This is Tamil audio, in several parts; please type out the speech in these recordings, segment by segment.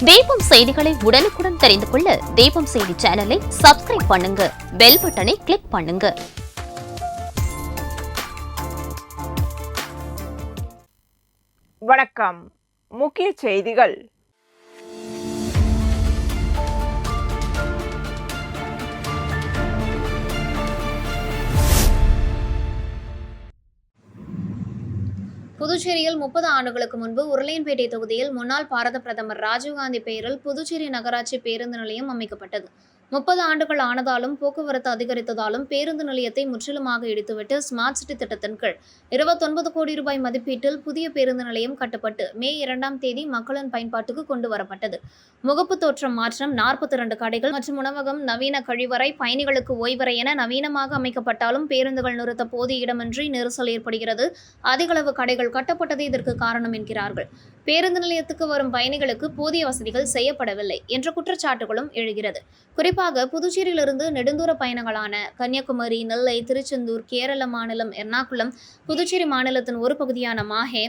தீபம் செய்திகளை உடனுக்குடன் தெரிந்து கொள்ள தீபம் செய்தி சேனலை சப்ஸ்கிரைப் பண்ணுங்க, பெல் பட்டனை கிளிக் பண்ணுங்க. வணக்கம். முக்கிய செய்திகள். புதுச்சேரியில் 30 ஆண்டுகளுக்கு முன்பு உருளையன்பேட்டை தொகுதியில் முன்னாள் பாரத பிரதமர் ராஜீவ்காந்தி பெயரில் புதுச்சேரி நகராட்சி பேருந்து நிலையம் அமைக்கப்பட்டது. 30 ஆண்டுகள் ஆனதாலும் போக்குவரத்து அதிகரித்ததாலும் பேருந்து நிலையத்தை முற்றிலுமாக இடித்துவிட்டு ஸ்மார்ட் சிட்டி திட்டத்தின் கீழ் 29 கோடி ரூபாய் மதிப்பீட்டில் புதிய பேருந்து நிலையம் கட்டப்பட்டு மே 2ஆம் தேதி மக்களின் பயன்பாட்டுக்கு கொண்டு வரப்பட்டது. முகப்பு தோற்றம் மாற்றம், 42 கடைகள் மற்றும் உணவகம், நவீன கழிவறை, பயணிகளுக்கு ஓய்வறை என நவீனமாக அமைக்கப்பட்டாலும் பேருந்துகள் நிறுத்த போதிய இடமின்றி நெரிசல் ஏற்படுகிறது. அதிகளவு கடைகள் கட்டப்பட்டது இதற்கு காரணம் என்கிறார்கள். பேருந்து நிலையத்துக்கு வரும் பயணிகளுக்கு போதிய வசதிகள் செய்யப்படவில்லை என்ற குற்றச்சாட்டுகளும் எழுகிறது. குறிப்பாக புதுச்சேரியிலிருந்து நெடுந்தூர பயணங்களான கன்னியாகுமரி, நெல்லை, திருச்செந்தூர், கேரள மாநிலம் எர்ணாகுளம், புதுச்சேரி மாநிலத்தின் ஒரு பகுதியான மாஹே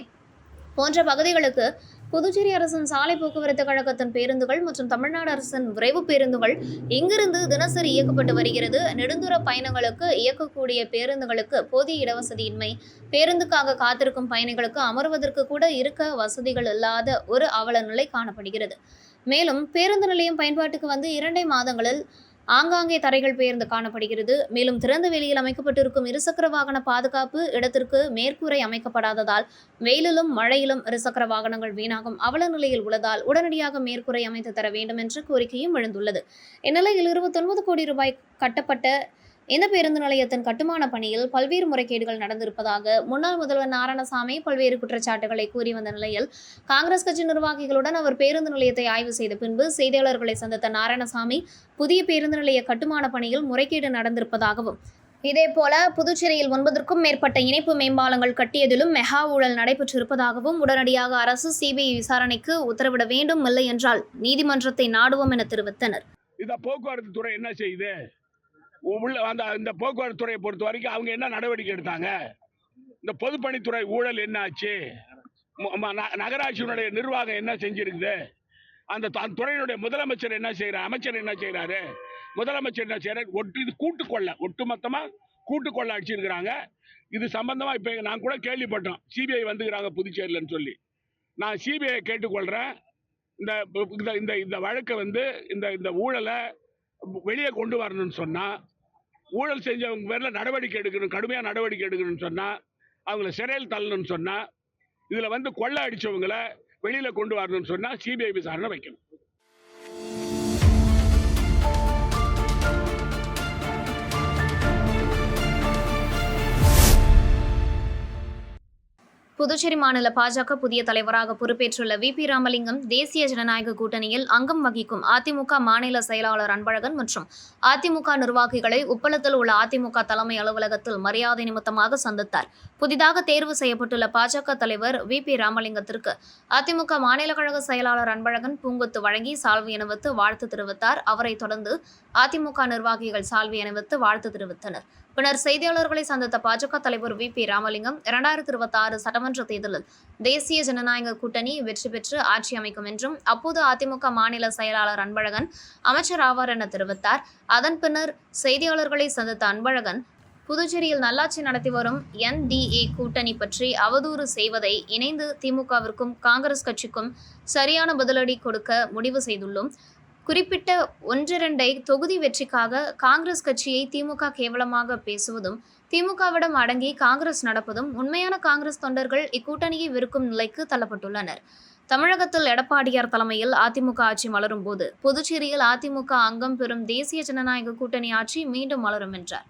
போன்ற பகுதிகளுக்கு புதுச்சேரி அரசின் சாலை போக்குவரத்து கழகத்தின் பேருந்துகள் மற்றும் தமிழ்நாடு அரசின் விரைவு பேருந்துகள் இங்கிருந்து தினசரி இயக்கப்பட்டு வருகிறது. நெடுந்தூர பயணங்களுக்கு இயக்கக்கூடிய பேருந்துகளுக்கு போதிய இடவசதியின்மை, பேருந்துக்காக காத்திருக்கும் பயணிகளுக்கு அமர்வதற்கு கூட இருக்க வசதிகள் இல்லாத ஒரு அவல நிலை காணப்படுகிறது. மேலும் பேருந்து நிலையம் பயன்பாட்டுக்கு வந்து 2 மாதங்களில் ஆங்காங்கே தரைகள் பெயர்ந்து காணப்படுகிறது. மேலும் திறந்த வெளியில் அமைக்கப்பட்டிருக்கும் இருசக்கர வாகன பாதுகாப்பு இடத்திற்கு மேற்கூரை அமைக்கப்படாததால் வெயிலிலும் மழையிலும் இருசக்கர வாகனங்கள் வீணாகும் அவல நிலையில் உள்ளதால் உடனடியாக மேற்கூரை அமைத்து தர வேண்டும் என்ற கோரிக்கையும் எழுந்துள்ளது. இந்நிலையில் 29 கோடி ரூபாய் கட்டப்பட்ட இந்த பேருந்து நிலையத்தின் கட்டுமான பணியில் பல்வேறு முறைகேடுகள் நடந்திருப்பதாக முன்னாள் முதல்வர் நாராயணசாமி பல்வேறு குற்றச்சாட்டுகளை கூறி வந்த நிலையில் காங்கிரஸ் கட்சி நிர்வாகிகளுடன் அவர் பேருந்து நிலையத்தை ஆய்வு செய்த பின்பு செய்தியாளர்களை சந்தித்த நாராயணசாமி புதிய பேருந்து நிலைய கட்டுமான பணியில் முறைகேடு நடந்திருப்பதாகவும், இதேபோல புதுச்சேரியில் 9க்கும் மேற்பட்ட இணைப்பு மேம்பாலங்கள் கட்டியதிலும் மெகா ஊழல் நடைபெற்றிருப்பதாகவும் உடனடியாக அரசு சிபிஐ விசாரணைக்கு உத்தரவிட வேண்டும், இல்லை என்றால் நீதிமன்றத்தை நாடுவோம் என தெரிவித்தனர். இந்த போக்குவரத்து துறை என்ன செய்யுது? இந்த போக்குவரத்து துறையை பொறுத்த வரைக்கும் அவங்க என்ன நடவடிக்கை எடுத்தாங்க? இந்த பொதுப்பணித்துறை ஊழல் என்ன ஆச்சு? நகராட்சியினுடைய நிர்வாகம் என்ன செஞ்சிருக்குது? அந்த துறையினுடைய முதலமைச்சர் என்ன செய்யறாரு? அமைச்சர் என்ன செய்யறாரு? முதலமைச்சர் என்ன செய்யறாரு? ஒட்டுமொத்தமா கூட்டுக்கொள்ள அடிச்சிருக்கிறாங்க. இது சம்பந்தமா இப்ப நான் கூட கேள்விப்பட்டோம், சிபிஐ வந்துக்கிறாங்க புதுச்சேரியிலன்னு சொல்லி. நான் சிபிஐ கேட்டுக்கொள்றேன். இந்த வழக்கை இந்த ஊழலை வெளியே கொண்டு வரணும்னு சொன்னா, ஊழல் செஞ்சவங்க பேர்ல நடவடிக்கை எடுக்கணும், கடுமையா நடவடிக்கை எடுக்கணும்னு சொன்னா, அவங்கள சிறையில் தள்ளணும்னு சொன்னா, இதுல கொள்ளை அடிச்சவங்களை வெளியில கொண்டு வரணும்னு சொன்னா சிபிஐ விசாரணை வைக்கணும். புதுச்சேரி மாநில பாஜக புதிய தலைவராக பொறுப்பேற்றுள்ள வி.பி. ராமலிங்கம் தேசிய ஜனநாயக கூட்டணியில் அங்கம் வகிக்கும் அதிமுக மாநில செயலாளர் அன்பழகன் மற்றும் அதிமுக நிர்வாகிகளை உப்பளத்தில் உள்ள அதிமுக தலைமை அலுவலகத்தில் மரியாதை நிமித்தமாக சந்தித்தார். புதிதாக தேர்வு செய்யப்பட்டுள்ள பாஜக தலைவர் வி.பி. ராமலிங்கத்திற்கு அதிமுக மாநில கழக செயலாளர் அன்பழகன் பூங்கொத்து வழங்கி சால்வை அணிவித்து வாழ்த்து தெரிவித்தார். அவரை தொடர்ந்து அதிமுக நிர்வாகிகள் சால்வை அணிவித்து வாழ்த்து தெரிவித்தனர். பின்னர் செய்தியாளர்களை சந்தித்த பாஜக தலைவர் வி.பி. ராமலிங்கம் 2026 சட்டமன்ற தேர்தலில் தேசிய ஜனநாயக கூட்டணி வெற்றி பெற்று ஆட்சி அமைக்கும் என்றும் அப்போது அதிமுக மாநில செயலாளர் அன்பழகன் அமைச்சர் ஆவார் என தெரிவித்தார். அதன் பின்னர் செய்தியாளர்களை சந்தித்த அன்பழகன் புதுச்சேரியில் நல்லாட்சி நடத்தி வரும் NDA கூட்டணி பற்றி அவதூறு செய்வதை இணைந்து திமுகவிற்கும் காங்கிரஸ் கட்சிக்கும் சரியான பதிலடி கொடுக்க முடிவு செய்துள்ளோம். குறிப்பிட்ட 1-2 தொகுதி வெற்றிக்காக காங்கிரஸ் கட்சியை திமுக கேவலமாக பேசுவதும், திமுகவிடம் அடங்கி காங்கிரஸ் நடப்பதும் உண்மையான காங்கிரஸ் தொண்டர்கள் இக்கூட்டணியை வெறுக்கும் நிலைக்கு தள்ளப்பட்டுள்ளனர். தமிழகத்தில் எடப்பாடியார் தலைமையில் அதிமுக ஆட்சி மலரும் போது புதுச்சேரியில் அதிமுக அங்கம் பெறும் தேசிய ஜனநாயக கூட்டணி ஆட்சி மீண்டும் மலரும் என்றார்.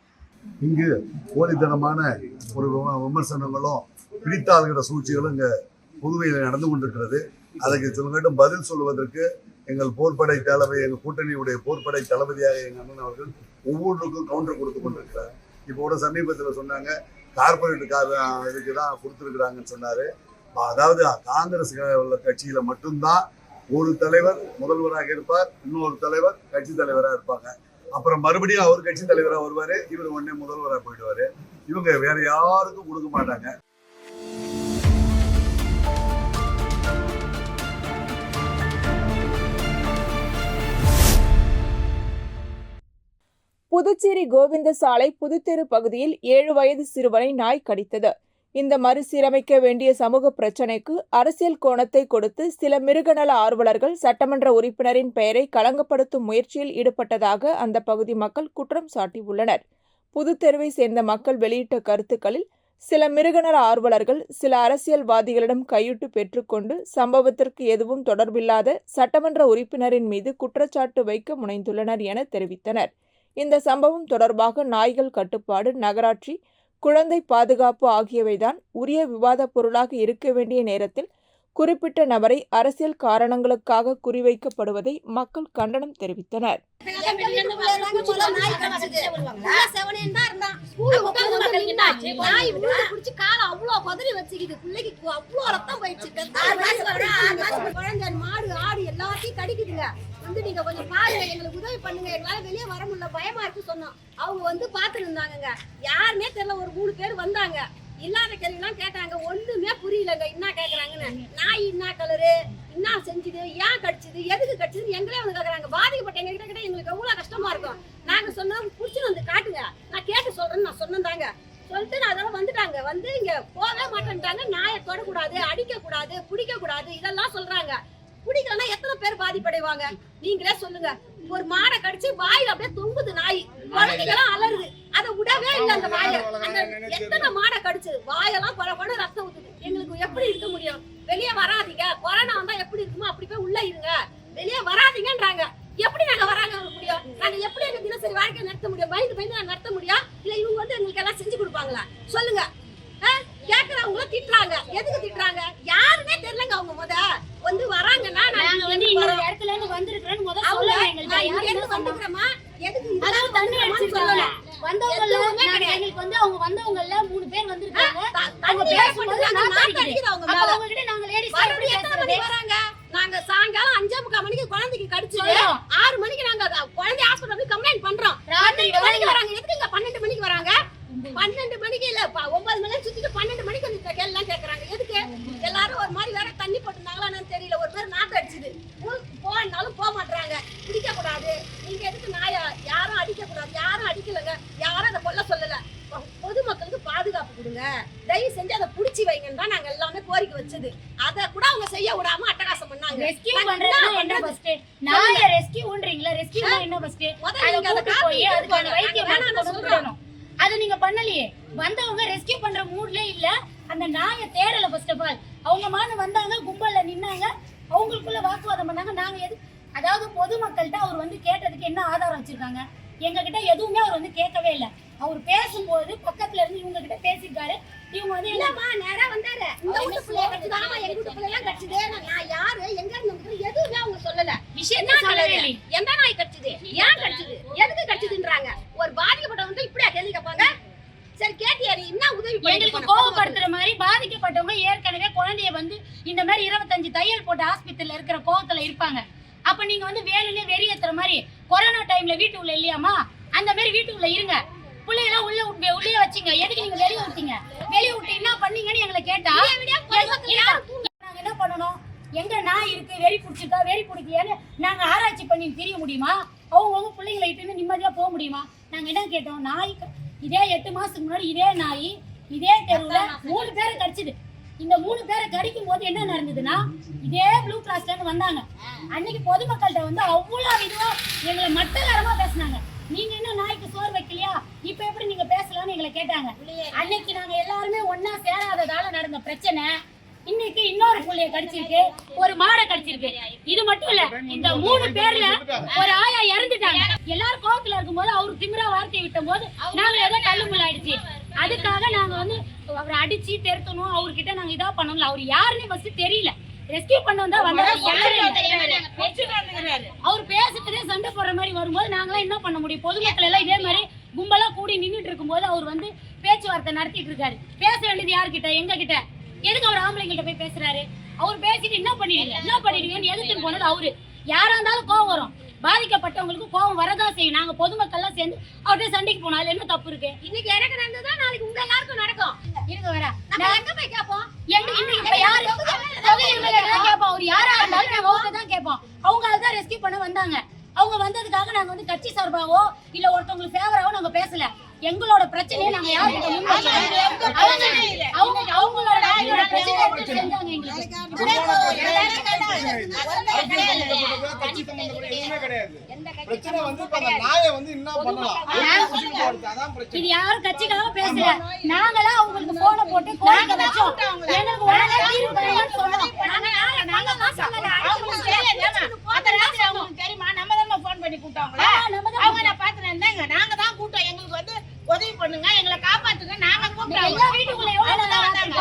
இங்கு போலித்தனமான ஒரு விமர்சனங்களும் பிடித்தாளுகிற சூழ்ச்சிகளும் இங்க புதுவையில் நடந்து கொண்டிருக்கிறது. அதற்கு சொல்லிட்டும் பதில் சொல்வதற்கு எங்கள் போர்ப்படை தலைமை, எங்கள் கூட்டணியுடைய போர்ப்படை தளபதியாக எங்கள் அண்ணன் அவர்கள் ஒவ்வொன்றுக்கும் கவுண்டர் கொடுத்து கொண்டிருக்கிறார். இப்போ கூட சமீபத்தில் சொன்னாங்க, கார்பரேட் இதுக்கு தான் கொடுத்துருக்குறாங்கன்னு சொன்னாரு. அதாவது காங்கிரஸ் கட்சியில மட்டும்தான் ஒரு தலைவர் முதல்வராக இருப்பார், இன்னொரு தலைவர் கட்சி தலைவராக இருப்பாங்க. அப்புறம் மறுபடியும் அவர் கட்சி தலைவராக வருவாரு, இவர் உடனே முதல்வராக போயிடுவாரு. இவங்க வேற யாருக்கும் கொடுக்க மாட்டாங்க. புதுச்சேரி கோவிந்த சாலை புதுத்தெரு பகுதியில் 7 வயது சிறுவனை நாய் கடித்தது. இந்த மறுசீரமைக்க வேண்டிய சமூக பிரச்சினைக்கு அரசியல் கோணத்தை கொடுத்து சில மிருகநல ஆர்வலர்கள் சட்டமன்ற உறுப்பினரின் பெயரை களங்கப்படுத்தும் முயற்சியில் ஈடுபட்டதாக அந்த பகுதி மக்கள் குற்றம் சாட்டியுள்ளனர். புதுத்தெருவை சேர்ந்த மக்கள் வெளியிட்ட கருத்துக்களில் சில மிருகநல ஆர்வலர்கள் சில அரசியல்வாதிகளிடம் கையூட்டு பெற்றுக்கொண்டு சம்பவத்திற்கு எதுவும் தொடர்பில்லாத சட்டமன்ற உறுப்பினரின் மீது குற்றச்சாட்டு வைக்க முனைந்துள்ளனர் என தெரிவித்தனர். இந்த சம்பவம் தொடர்பாக நாய்கள் கட்டுப்பாடு, நகராட்சி, குழந்தை பாதுகாப்பு ஆகியவைதான் உரிய விவாத பொருளாக இருக்க வேண்டிய நேரத்தில் குறிப்பிட்ட நபரை அரசியல் காரணங்களுக்காக குறிவைக்கப்படுவதை மக்கள் கண்டனம் தெரிவித்தனர். நீங்க கொஞ்சம் பாருங்க, எங்களுக்கு உதவி பண்ணுங்க, எங்களால வெளியே வர முடியல, பயமா இருக்கு சொன்னோம். அவங்க வந்து பாத்துட்டு இருந்தாங்க, யாருமே தெரியல. ஒரு 3 பேர் வந்தாங்க, இல்லாத கேள்விலாம் கேட்டாங்க, ஒண்ணுமே புரியலங்க. என்ன கேக்குறாங்கன்னு, நாய் என்ன கலரு, என்ன செஞ்சுது, ஏன் கடிச்சது, எதுக்கு கடிச்சது எங்களே வந்து கேக்குறாங்க. பாதிக்கப்பட்ட எங்க கிட்ட எங்களுக்கு எவ்வளவு கஷ்டமா இருக்கும். நாங்க சொன்னோம், புடிச்சுன்னு வந்து காட்டுங்க, நான் கேட்டு சொல்றேன்னு நான் சொன்னதாங்க. சொல்லிட்டு நான் அதெல்லாம் வந்துட்டாங்க. வந்து இங்க போவே மாட்டேன்ட்டாங்க. நாயை தொடக்கூடாது, அடிக்க கூடாது, பிடிக்க கூடாது, இதெல்லாம் சொல்றாங்க. பிடிக்கலன்னா எத்தனை பேர் பாதிப்படைவாங்க நீங்களே சொல்லுங்க. ஒரு மாடை கடிச்சு வாயில அப்படியே தொங்குது நாய், குழந்தைங்கெல்லாம் அலறுது, அதை விடவே இல்லை அந்த வாயை. எத்தனை மாடை கடிச்சு வாயெல்லாம் பட ரத்தம் ஊத்துது. எங்களுக்கு எப்படி இருக்க முடியும்? வெளியே வராதீங்க, கொரோனா வந்தா எப்படி இருக்குமோ அப்படி போய் உள்ள இருங்க, வெளியே வராதீங்கன்றாங்க. எப்படி நாங்க வராங்க முடியும்? நாங்க எப்படி எங்க தினசரி வாழ்க்கை நடத்த முடியும்? பயந்து நாங்க நடத்த முடியும்? இல்ல இவங்க வந்து எங்களுக்கு எல்லாம் செஞ்சு கொடுப்பாங்களா? சொல்லுங்க. கேக்குறவங்களும் திட்டுறாங்க. எதுக்கு திட்டுறாங்க? யாருமே தெரியலங்க. அவங்க வந்து வராங்கன்னா நாங்க வந்து இந்த இடத்துல இருந்து வந்திருக்கறேன்னு சொல்லுங்க. எங்களுக்கு எதுக்கு வந்துக்கறமா? எதுக்கு இதெல்லாம் தண்ணி அடிச்சு சொல்லல. வந்தவங்க எங்களுக்கு வந்து அவங்க வந்தவங்கல 3 பேர் வந்திருக்காங்க. அவங்க பேசும்போது நான் அடிக்குது அவங்க மேல. அவங்க கிட்ட நாங்க லேடிஸ் எத்தனை மணிக்கு வராங்க? நாங்க சாயங்காலம் 5:45 மணிக்கு குழந்தைக்கு கடிச்சு 6 மணிக்கு நாங்க குழந்தை ஹாஸ்பிடல்ல கம்ப்ளைன்ட் பண்றோம். 12 மணிக்கு வராங்க. எதுக்குங்க 12 மணிக்கு வராங்க? 12 மணிக்கு இல்ல, 9 மணி சுத்திட்டு 12 மணிக்கு வந்து கேள்லாம் கேக்குறாங்க. எதுக்கு? எல்லாரும் ஒரு மாதிரி வேற தண்ணி போட்டுனாங்களான்னு தெரியல. ஒரு பேர் நாத்து அடிச்சுது, போனாலும் போக மாட்டாங்க. பிடிக்க கூடாது, நீங்க எதுக்கு நாயா? யாரும் அடிக்க கூடாது, யாரும் அடிக்கலங்க, யாரும் அதை கொல்ல சொல்லல. பொதுமக்களுக்கு பாதுகாப்பு கொடுங்க, தயவு செஞ்சு அதை புடிச்சு வைங்கன்னு தான் நாங்க எல்லாமே கோரிக்கை வச்சது. அதை கூட அவங்க செய்ய விடாம அட்டகாசம் பண்ணாங்க. ரெஸ்கியூ பண்றதுனா என்ன ஃபர்ஸ்ட்? நாய ரெஸ்கியூன்றீங்களா? ரெஸ்கியூனா என்ன ஃபர்ஸ்ட்? அதை போய் அதுக்கான வைத்தியம் நான் சொல்றேன். அது நீங்க பண்ணலையே. வந்தவங்க ரெஸ்கியூ பண்ற மூட்ல இல்ல, அந்த நாயை தேடல. ஃபர்ஸ்ட் ஆஃப் ஆல் அவங்க மான வந்தாங்க, கும்பல்ல நின்னாங்க, அவங்களுக்குள்ள வாக்குவாதம் பண்ணாங்க. நாங்க எது, அதாவது பொதுமக்கள்கிட்ட அவர் வந்து கேட்டதுக்கு என்ன ஆதாரம் வச்சிருக்காங்க? எங்க கிட்ட எதுவுமே அவர் வந்து கேட்கவே இல்லை. அவர் பேசும்போது பக்கத்துல இருந்து இவங்க கிட்ட பேசிருக்காரு. இவங்க வந்து இல்லம்மா நேரா வந்தாரு, இந்த வீட்டு பிள்ளைய கடிச்சுதாமா, எங்க வீட்டு பிள்ளை எல்லாம் கடிச்சுது, நான் யாரு எங்க இருந்து எதுவுமே அவங்க சொல்லல. விஷயம் சொல்லவே இல்லை. எந்த நாய் கடிச்சுது, ஏன் கடிச்சுது, எதுக்கு கடிச்சுதுன்றாங்க. ஒரு பாதிக்கப்பட்டவங்க இப்படியா கேள்வி கேட்பாங்க? சரி கேட்டியாரு, என்ன உதவி எங்களுக்கு கோவப்படுத்துற மாதிரி பாதிக்கப்பட்டவங்க ஏற்கனவே குழந்தைய வந்து இந்த மாதிரி 25 தையல் போட்டு ஆஸ்பத்திரியில இருக்கிற கோவத்துல இருப்பாங்க. அப்ப நீங்க வந்து வேணும்னே வெறியேத்துற மாதிரி கொரோனா டைம்ல வீட்டுக்குள்ள இல்லையாமா, அந்த மாதிரி வீட்டுக்குள்ள இருங்க, பிள்ளையெல்லாம் உள்ளே வச்சுங்க. எதுக்கு நீங்க வெளியே விட்டீங்க? வெளியே விட்டு என்ன பண்ணீங்கன்னு எங்களை கேட்டா நாங்க என்ன பண்ணணும்? எங்க நாய் இருக்கு, வெறி பிடிச்சிருக்கா, வெறி பிடிக்கலையான்னு நாங்க ஆராய்ச்சி பண்ணி தெரிய முடியுமா? அவங்க பிள்ளைங்களை இட்டு நிம்மதியா போக முடியுமா? நாங்க என்ன கேட்டோம்? நாய் இதே 8 மாசத்துக்கு முன்னாடி இதே நாய் இதே தெருவுல 3 பேரை கடிச்சுது. இந்த 3 பேரை கடிக்கும் போது என்ன நடந்ததுன்னா, இதே ப்ளூ கிராஸ்ல இருந்து வந்தாங்க. அன்னைக்கு பொதுமக்கள்கிட்ட வந்து அவ்வளவு இதுவா எங்களை மட்டகாரமா பேசினாங்க. நீங்க என்ன நாய்க்கு சோறு வைக்கலையா, இப்ப எப்படி நீங்க பேசலாம்னு எங்களை கேட்டாங்க. அன்னைக்கு நாங்க எல்லாருமே ஒன்னா சேராததால நடந்த பிரச்சனை இன்னைக்கு இன்னொரு புள்ளைய கடிச்சிருக்கு, ஒரு மாடை கடிச்சிருக்கு. இது மட்டும் இல்ல, இந்த 3 பேர்ல ஒரு ஆயா இறந்துட்டாங்க. எல்லாரும் கோவத்துல இருக்கும்போது அவரு திமிரா வார்த்தை விட்ட போது நாங்க ஏதோ தள்ளுமுள்ள ஆயிடுச்சு. அதுக்காக நாங்க வந்து அவரை அடிச்சு தெருத்தணும், அவர்கிட்ட நாங்க இதா பண்ணணும். அவர் யாருன்னு ஃபர்ஸ்ட் தெரியல. ரெஸ்கியூ பண்ண வந்தா அவர் பேசுறதே சண்டை போடுற மாதிரி வரும்போது நாங்களாம் என்ன பண்ண முடியும்? பொதுமக்கள் எல்லாம் இதே மாதிரி கும்பலா கூடி நின்றுட்டு இருக்கும் போது அவர் வந்து பேச்சுவார்த்தை நடத்திட்டு இருக்காரு. பேச வேண்டியது யாருக்கிட்ட? எங்க கிட்ட. எதுக்கு அவர் ஆம்பளைங்கிட்ட போய் பேசுறாரு? அவர் பேசிட்டு என்ன பண்ணிடுவீங்கன்னு எதுக்கு போனது அவரு. யாரா இருந்தாலும் கோவம் வரும், பாதிக்கப்பட்டவங்களுக்கு கோவம் வரதான் செய்யும். நாங்க பொதுமக்கள் எல்லாம் சேர்ந்து அவர்கிட்ட சண்டைக்கு போனோம். அதுல என்ன தப்பு இருக்கு? இன்னைக்கு எனக்கு நடந்ததா நாளைக்கு உங்க எல்லாருக்கும் நடக்கும். இருங்க வர எங்க போய் கேட்போம்? எங்க யாரு கேட்போம்? அவர் யாரா இருந்தாலும் நாங்க அவங்க தான் கேட்போம். அவங்க அதுதான் ரெஸ்கியூ பண்ண வந்தாங்க. அவங்க வந்ததுக்காக நாங்க வந்து கட்சி சார்பாவோ இல்ல ஒருத்தவங்களுக்கு ஃபேவராவோ நாங்க பேசல. எங்களோட பிரச்சனையை நாங்க யார்கிட்ட முன் வைக்கிறோம். அவங்களோட பிரச்சனை எடுத்து செஞ்சாங்க எங்களுக்கு. இது யாரும் கட்சிக்காக பேசல. நாங்களா அவங்களுக்கு போன போட்டு கோரிக்கை வச்சோம். எங்களுக்கு உடனே தீர்வு வேணும்னு சொன்னோம். தெரியுமா? நம்ம தான் போன் பண்ணி கூப்பிட்டாங்களா? அவங்க நான் பாத்துட்டு இருந்தாங்க. நாங்க தான் கூப்பிட்டோம். எங்களுக்கு வந்து உதவி பண்ணுங்க, எங்களை காப்பாத்துங்க. நாங்க கூப்பிட்டோம். எங்க வீட்டுக்குள்ள எவ்வளவு நேரம் ஆகுது?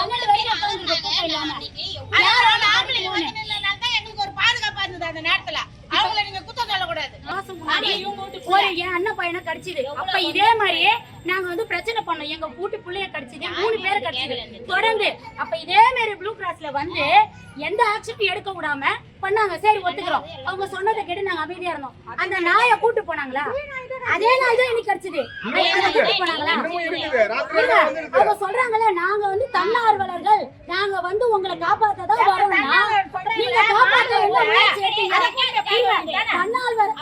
எங்களுக்கு ஒரு பாதுகாப்பா இருந்தது அந்த நேரத்துல. அவங்கள நீங்க குத்தம் சொல்லக்கூடாது. ஒரு என் அண்ணன் பையனை கடிச்சது. அப்ப இதே மாதிரியே நாங்க வந்து பிரச்சனை பண்ணோம். எங்க வீட்டு பிள்ளைய கடிச்சது, 3 பேரை கடிச்சது தொடர்ந்து. அப்ப இதே மாதிரி ப்ளூ கிராஸ்ல வந்து எந்த ஆக்ஷனும் எடுக்க விடாம பண்ணாங்க. சரி ஒத்துக்கிறோம். அவங்க சொன்னதை கேட்டு நாங்க அமைதியா இருந்தோம். அந்த நாயை கூட்டு போனாங்களா? அதே நாய் தான் இன்னைக்கு கடிச்சது. கூட்டு போனாங்களா? அவங்க சொல்றாங்கல்ல, நாங்க வந்து தன்னார்வலர்கள், நாங்க வந்து உங்களை காப்பாத்ததான் வரோம்னா நீங்க காப்பாத்த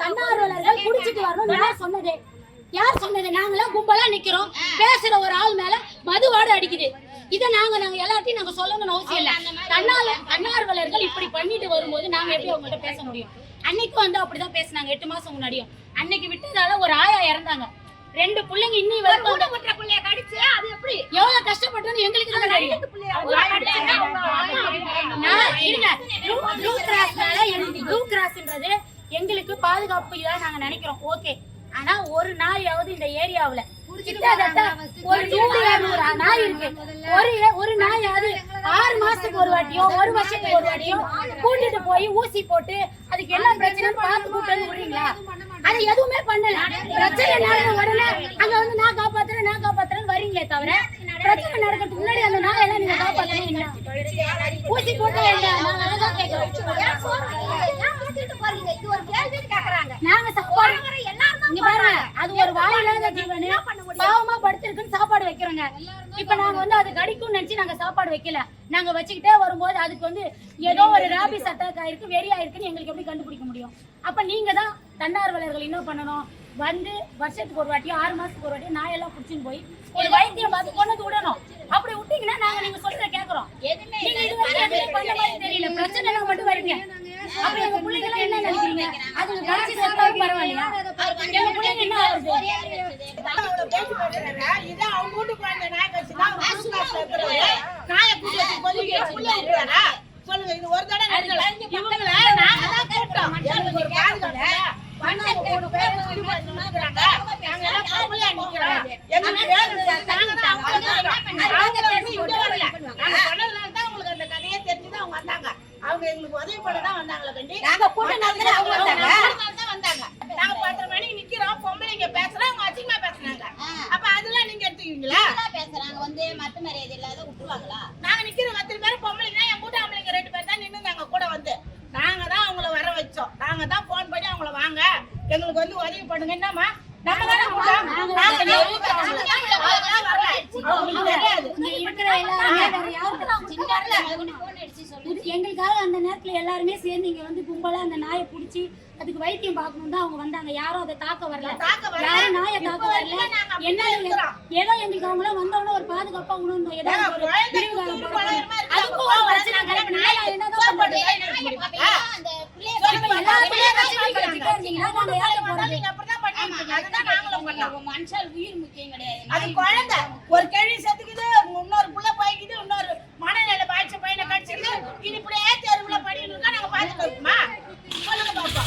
தன்னார்வலர்கள் குடிச்சிட்டு வரணும். யார் சொன்னது? யார் சொன்னது? நாங்களாம் கும்பலா நிக்கிறோம். பேசுற ஒரு ஆள் மேல மதுவாட அடிக்குது. இதை நாங்க எல்லாத்தையும் நாங்க சொல்லணும்னு அவசியம் இல்ல. தன்னார்வலர்கள் இப்படி பண்ணிட்டு வரும்போது நாங்க எப்படி அவங்கள்ட்ட பேச முடியும்? அன்னைக்கும் வந்து அப்படிதான் பேசினாங்க 8 மாசம் முன்னாடியும். அன்னைக்கு விட்டதால ஒரு ஆயா இறந்தாங்க. 2 பிள்ளைங்க இன்னி வரைக்கும் பிள்ளைய கடிச்சு அது எப்படி எவ்வளவு கஷ்டப்பட்டோம்னு எங்களுக்கு தான் தெரியும். ப்ளூ கிராஸ்ன்றது எங்களுக்கு பாதுகாப்பு இதான் நாங்க நினைக்கிறோம். ஓகே, ஆனா ஒரு நாயாவது இந்த ஏரியாவுல கிட்டத்தட்ட ஒரு 100-200 நாய் இருக்கு. ஒரு நாயாவது 6 மாசத்துக்கு ஒரு வாட்டியோ 1 வருஷத்துக்கு ஒரு வாட்டியோ கூட்டிட்டு போய் ஊசி போட்டு அதுக்கு என்ன பிரச்சனை பார்த்து கூட்டு விடுறீங்களா? அது எதுவுமே பண்ணல. பிரச்சனை நடந்த உடனே அங்க வந்து நான் காப்பாத்துறேன்னு வரீங்களே தவிர பிரச்சனை நடக்கிறதுக்கு முன்னாடி அந்த நாய் எல்லாம் நீங்க காப்பாத்தணும். ஊசி போட்டு நாங்க சாப்பாடு அது ஒரு வாயில்லாத ஜீவனு பாவமா படுத்திருக்குன்னு சாப்பாடு வைக்கிறோங்க. இப்ப நாங்க வந்து அது கடிக்கும்னு நினைச்சு நாங்க சாப்பாடு வைக்கல. நாங்க வச்சுக்கிட்டே வரும்போது அதுக்கு வந்து ஏதோ ஒரு ராபிஸ் அட்டாக் ஆயிருக்கு, வெறி ஆயிருக்குன்னு எங்களுக்கு எப்படி கண்டுபிடிக்க முடியும்? அப்ப நீங்க தான் தன்னார்வலர்கள் என்ன பண்ணணும்? வந்து வருஷத்துக்கு ஒரு வாட்டியோ 6 மாசத்துக்கு ஒரு வாட்டியோ நாயெல்லாம் புடிச்சுன்னு போய் ஒரு வைத்தியம் பார்த்து கொண்டு விடணும். அப்படி விட்டீங்கன்னா நாங்க நீங்க சொல்றத கேக்குறோம். நீங்க இது வரைக்கும் எதுவுமே பண்ண மாதிரி தெரியல. பிரச்சனை மட்டும் வரீங்க. அப்ப எங்க பிள்ளைங்க எல்லாம் என்ன நினைக்கிறீங்க? அதுக்கு கடிச்சு செத்தாலும் பரவாயில்லையா? எங்க பிள்ளைங்க என்ன ஆகுது? இதான் அவங்க வீட்டுக்கு வந்த நாய் கட்சிதான் நாயை கூப்பிட்டு சொல்லுங்க. இது ஒரு தடவை இவங்கள நாங்க தான் கூப்பிட்டோம். எங்களுக்கு ஒரு பாதுகாப்பு அவங்க எங்களுக்கு உதவி பண்ணதான் வந்தாங்களா கண்டி? நாங்க 10 மணிக்கு நிக்கிறோம். பொம்பளைங்க பேசுறோம், அவங்க அசிங்கமா பேசுறாங்க. அப்ப அதெல்லாம் நீங்க எடுத்துக்குவீங்களா? பேசுறாங்க வந்து மத்த மரியாதை இல்லாத விட்டுருவாங்களா? நாங்க நிக்கிற 10 பேர் பொம்பளைங்க, என் கூட ஆம்பளைங்க 2 பேர் தான் நின்னுங்க கூட வந்து. நாங்க தான் அவங்கள வர வச்சோம். நாங்க தான் போன் பண்ணி அவங்கள வாங்க எங்களுக்கு வந்து உதவி பண்ணுங்க. என்னமா நம்ம தானே எங்களுக்காக அந்த நேரத்துல எல்லாருமே சேர்ந்து இங்க வந்து கும்பலா அந்த நாயை புடிச்சு அதுக்கு வைத்தியம் பார்க்கணும் தான் அவங்க வந்தாங்க. யாரும் அதை தாக்க வரல, யாரும் நாயை தாக்க வரல. என்ன ஏதோ எங்களுக்கு அவங்களாம் வந்தவொடனே ஒரு பாதுகாப்பா உணர்ந்தோம். ஏதாவது அதுக்கும் ஒரு பிரச்சனை கிடையாது. ஒரு கேள்வி செத்துக்குது, இன்னொரு புள்ள பாய்க்குது, இன்னொரு மனநிலை பாய்ச்ச பையனை கடிச்சுக்குது. இது இப்படியே தெருவுல படின்னு இருக்கா நாங்க பாத்துட்டு இருக்கோமா? சொல்லுங்க பாப்பா.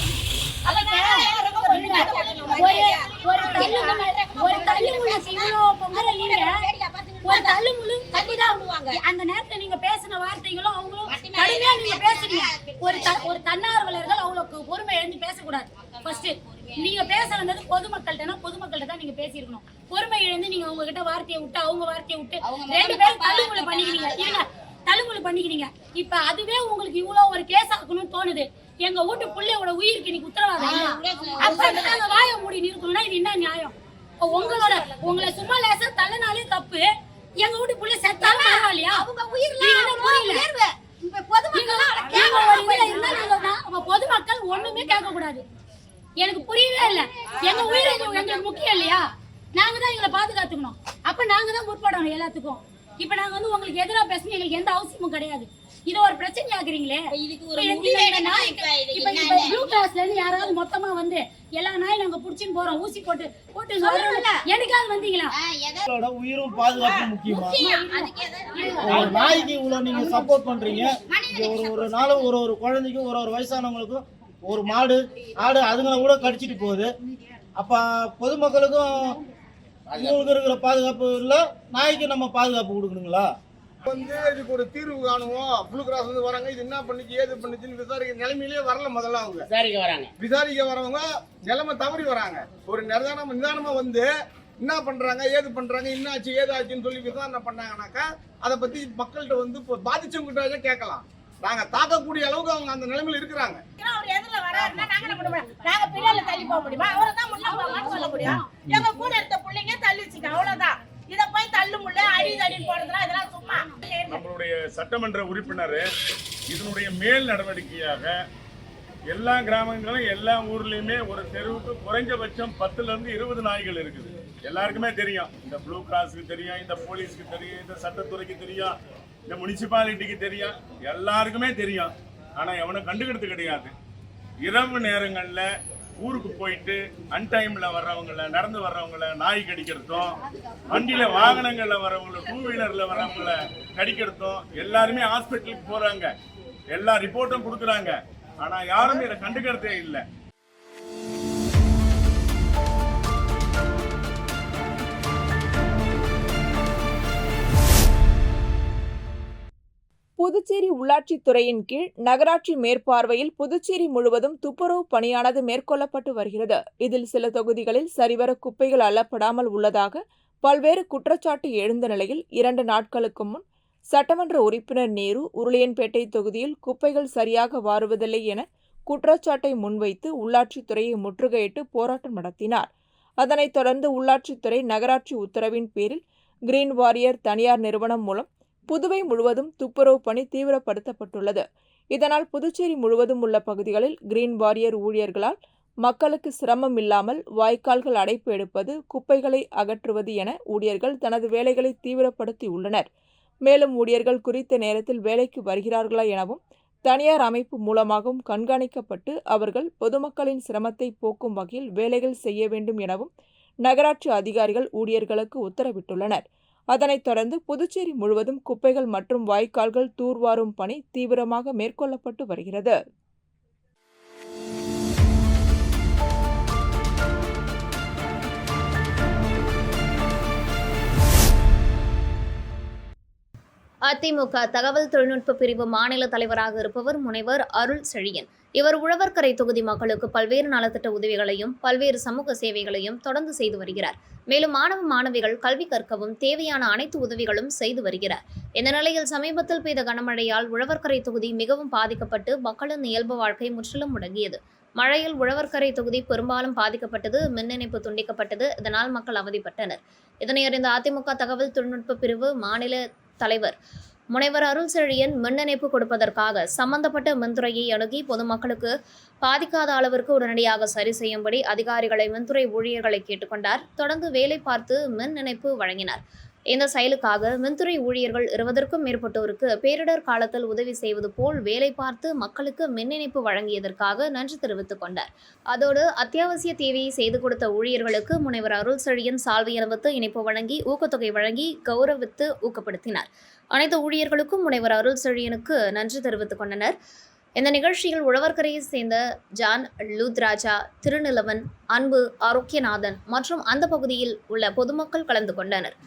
அந்த நேரத்துல நீங்க பேசின வார்த்தைகளும் அவங்களும் கடுமையா நீங்க பேசுறீங்க. ஒரு தன்னார்வலர்கள் அவ்வளவு பொறுமை எழுந்து பேசக்கூடாது. ஃபர்ஸ்ட் நீங்க பேச வந்தது பொதுமக்கள்கிட்ட தான் நீங்க பேசியிருக்கணும். பொறுமை எழுந்து நீங்க உங்ககிட்ட வார்த்தையை விட்டு அவங்க வார்த்தையை விட்டு 2 பேரும் தள்ளுமுள்ளு பண்ணிக்கிறீங்க. இப்ப அதுவே உங்களுக்கு இவ்வளவு ஒரு கேஸ் ஆக்கணும்னு தோணுது. எங்க வீட்டு பிள்ளையோட உயிருக்கு நீங்க உத்தரவாதம் இல்ல. அப்ப நாங்க வாய மூடி நிற்கணும்னா இது என்ன நியாயம்? உங்களை சும்மா லேசா தள்ளனாலே தப்பு. எங்க வீட்டு பிள்ளை செத்தாலும் பரவாயில்லையா? பொதுமக்கள் ஒண்ணுமே கேட்க கூடாது. எனக்கு புரியவே இல்லை. எங்க உயிர் எங்களுக்கு முக்கியம் இல்லையா? நாங்க தான் எங்களை பாதுகாத்துக்கணும். அப்ப நாங்க தான் முற்படணும் எல்லாத்துக்கும். இப்ப நாங்க வந்து உங்களுக்கு எதிராக பேசணும், எங்களுக்கு எந்த அவசியமும் கிடையாது. இது ஒரு பிரச்சனை ஆகுறீங்களே. இப்ப ப்ளூ கிராஸ்ல இருந்து யாராவது மொத்தமா வந்து எல்லா நாயும் நாங்க புடிச்சுன்னு போறோம், ஊசி போட்டு எனக்காவது வந்தீங்களா? உயிரும் பாதுகாப்பு முக்கியமா? ஒரு நாய்க்கு இவ்வளவு நீங்க சப்போர்ட் பண்றீங்க. ஒரு நாளும் ஒரு குழந்தைக்கும் ஒரு வயசானவங்களுக்கும் ஒரு மாடு ஆடு அதுங்களை கூட கடிச்சிட்டு போகுது. அப்ப பொதுமக்களுக்கும் உங்களுக்கு இருக்கிற பாதுகாப்பு இல்ல, நாய்க்கு நம்ம பாதுகாப்பு கொடுக்கணுங்களா? இதுக்கு ஒரு தீர்வு காணுவோம். ப்ளூ கிராஸ் வந்து வராங்க, இது என்ன பண்ணிச்சு ஏது பண்ணிச்சுன்னு விசாரிக்க நிலைமையிலே வரல. முதல்ல அவங்க விசாரிக்க வரவங்க நிலைமை தவறி வராங்க. ஒரு நிதானமா வந்து என்ன பண்றாங்க ஏது பண்றாங்க என்னாச்சு ஏதாச்சுன்னு சொல்லி விசாரணை பண்ணாங்கன்னாக்கா அதை பத்தி மக்கள்கிட்ட வந்து இப்போ பாதிச்சவங்கிட்ட கேட்கலாம். நாங்க தாக்கக்கூடிய அளவுக்கு அவங்க அந்த நிலைமையில இருக்கிறாங்க. அவர் எதிரில வராருன்னா நாங்க என்ன பண்ணுவோம்? நாங்க பின்னால தள்ளி போக முடியுமா? அவரை தான் முன்னாடி சொல்ல முடியும். எங்க கூட இருந்த பிள்ளைங்க தள்ளிச்சுங்க, அவ்வளவுதான். இத போய் தள்ளு முள்ள அடி போடுறதுலாம் இதெல்லாம் சும்மா. நம்மளுடைய சட்டமன்ற உறுப்பினர் இதனுடைய மேல் நடவடிக்கையாக எல்லா கிராமங்களும் எல்லா ஊர்லயுமே ஒரு தெருவுக்கு குறைஞ்சபட்சம் 10ல இருந்து 20 நாய்கள் இருக்குது. எல்லாருக்குமே தெரியும், இந்த ப்ளூ கிராஸுக்கு தெரியும், இந்த போலீஸ்க்கு தெரியும், இந்த சட்டத்துறைக்கு தெரியும், இந்த முனிசிபாலிட்டிக்கு தெரியும், எல்லாருக்குமே தெரியும். ஆனா எவனும் கண்டுக்கிறது கிடையாது. இரவு நேரங்கள்ல ஊருக்கு போயிட்டு அன்டைம்ல வர்றவங்கள நடந்து வர்றவங்கள நாய் கடிக்கிறதும், வண்டியில வாகனங்கள்ல வர்றவங்கள 2 வீலர்ல வர்றவங்கள கடிக்கிறதும், எல்லாருமே ஹாஸ்பிட்டலுக்கு போறாங்க, எல்லா ரிப்போர்ட்டும் கொடுக்குறாங்க. ஆனா யாருமே இதை கண்டுக்கிறதே இல்லை. புதுச்சேரி உள்ளாட்சித்துறையின் கீழ் நகராட்சி மேற்பார்வையில் புதுச்சேரி முழுவதும் துப்புரவு பணியானது மேற்கொள்ளப்பட்டு வருகிறது. இதில் சில தொகுதிகளில் சரிவர குப்பைகள் அள்ளப்படாமல் உள்ளதாக பல்வேறு குற்றச்சாட்டு எழுந்த நிலையில் 2 நாட்களுக்கு முன் சட்டமன்ற உறுப்பினர் நேரு உருளையன்பேட்டை தொகுதியில் குப்பைகள் சரியாக வாருவதில்லை என குற்றச்சாட்டை முன்வைத்து உள்ளாட்சித்துறையை முற்றுகையிட்டு போராட்டம் நடத்தினார். அதனைத் தொடர்ந்து உள்ளாட்சித்துறை நகராட்சி உத்தரவின் பேரில் கிரீன் வாரியர் தனியார் நிறுவனம் மூலம் புதுவை முழுவதும் துப்புரவு பணி தீவிரப்படுத்தப்பட்டுள்ளது. இதனால் புதுச்சேரி முழுவதும் உள்ள பகுதிகளில் கிரீன் வாரியர் ஊழியர்களால் மக்களுக்கு சிரமம் இல்லாமல் வாய்க்கால்கள் அடைப்பு எடுப்பது, குப்பைகளை அகற்றுவது என ஊழியர்கள் தனது வேலைகளை தீவிரப்படுத்தியுள்ளனர். மேலும் ஊழியர்கள் குறித்த நேரத்தில் வேலைக்கு வருகிறார்களா எனவும் தனியார் அமைப்பு மூலமாகவும் கண்காணிக்கப்பட்டு அவர்கள் பொதுமக்களின் சிரமத்தை போக்கும் வகையில் வேலைகள் செய்ய வேண்டும் எனவும் நகராட்சி அதிகாரிகள் ஊழியர்களுக்கு உத்தரவிட்டுள்ளனர். அதனைத் தொடர்ந்து புதுச்சேரி முழுவதும் குப்பைகள் மற்றும் வாய்க்கால்கள் தூர்வாரும் பணி தீவிரமாக மேற்கொள்ளப்பட்டு வருகிறது. அதிமுக தகவல் தொழில்நுட்ப பிரிவு மாநில தலைவராக இருப்பவர் முனைவர் அருள் செழியன். இவர் உழவர்கரை தொகுதி மக்களுக்கு பல்வேறு நலத்திட்ட உதவிகளையும் பல்வேறு சமூக சேவைகளையும் தொடர்ந்து செய்து வருகிறார். மேலும் மாணவ மாணவிகள் கல்வி கற்கவும் தேவையான அனைத்து உதவிகளும் செய்து வருகிறார். இந்த நிலையில் சமீபத்தில் பெய்த கனமழையால் உழவர்கரை தொகுதி மிகவும் பாதிக்கப்பட்டு மக்களின் இயல்பு வாழ்க்கை முற்றிலும் முடங்கியது. மழையில் உழவர்கரை தொகுதி பெரும்பாலும் பாதிக்கப்பட்டது, மின் இணைப்பு துண்டிக்கப்பட்டது. இதனால் மக்கள் அவதிப்பட்டனர். இதனை அறிந்த அதிமுக தகவல் தொழில்நுட்ப பிரிவு மாநில தலைவர் முனைவர் அருள் செழியன் மின் இணைப்பு கொடுப்பதற்காக சம்பந்தப்பட்ட மின்துறையை அணுகி பொதுமக்களுக்கு பாதிக்காத அளவிற்கு உடனடியாக சரி செய்யும்படி அதிகாரிகளை மின்துறை ஊழியர்களை கேட்டுக்கொண்டார். தொடர்ந்து வேலை பார்த்து மின் இணைப்பு வழங்கினார். இந்த செயலுக்காக மின்துறை ஊழியர்கள் 20க்கும் மேற்பட்டோருக்கு பேரிடர் காலத்தில் உதவி செய்வது போல் வேலை பார்த்து மக்களுக்கு மின் இணைப்பு வழங்கியதற்காக நன்றி தெரிவித்துக் கொண்டார். அதோடு அத்தியாவசிய தேவையை செய்து கொடுத்த ஊழியர்களுக்கு முனைவர் அருள் செழியன் சால்வை அணிவித்து இணைப்பு வழங்கி ஊக்கத்தொகை வழங்கி கௌரவித்து ஊக்கப்படுத்தினார். அனைத்து ஊழியர்களுக்கும் முனைவர் அருள் செழியனுக்கு நன்றி தெரிவித்துக் கொண்டனர். இந்த நிகழ்ச்சியில் உழவர்கரையை சேர்ந்த ஜான், லூத்ராஜா, திருநிலவன், அன்பு, ஆரோக்கியநாதன் மற்றும் அந்த பகுதியில் உள்ள பொதுமக்கள் கலந்து கொண்டனர்.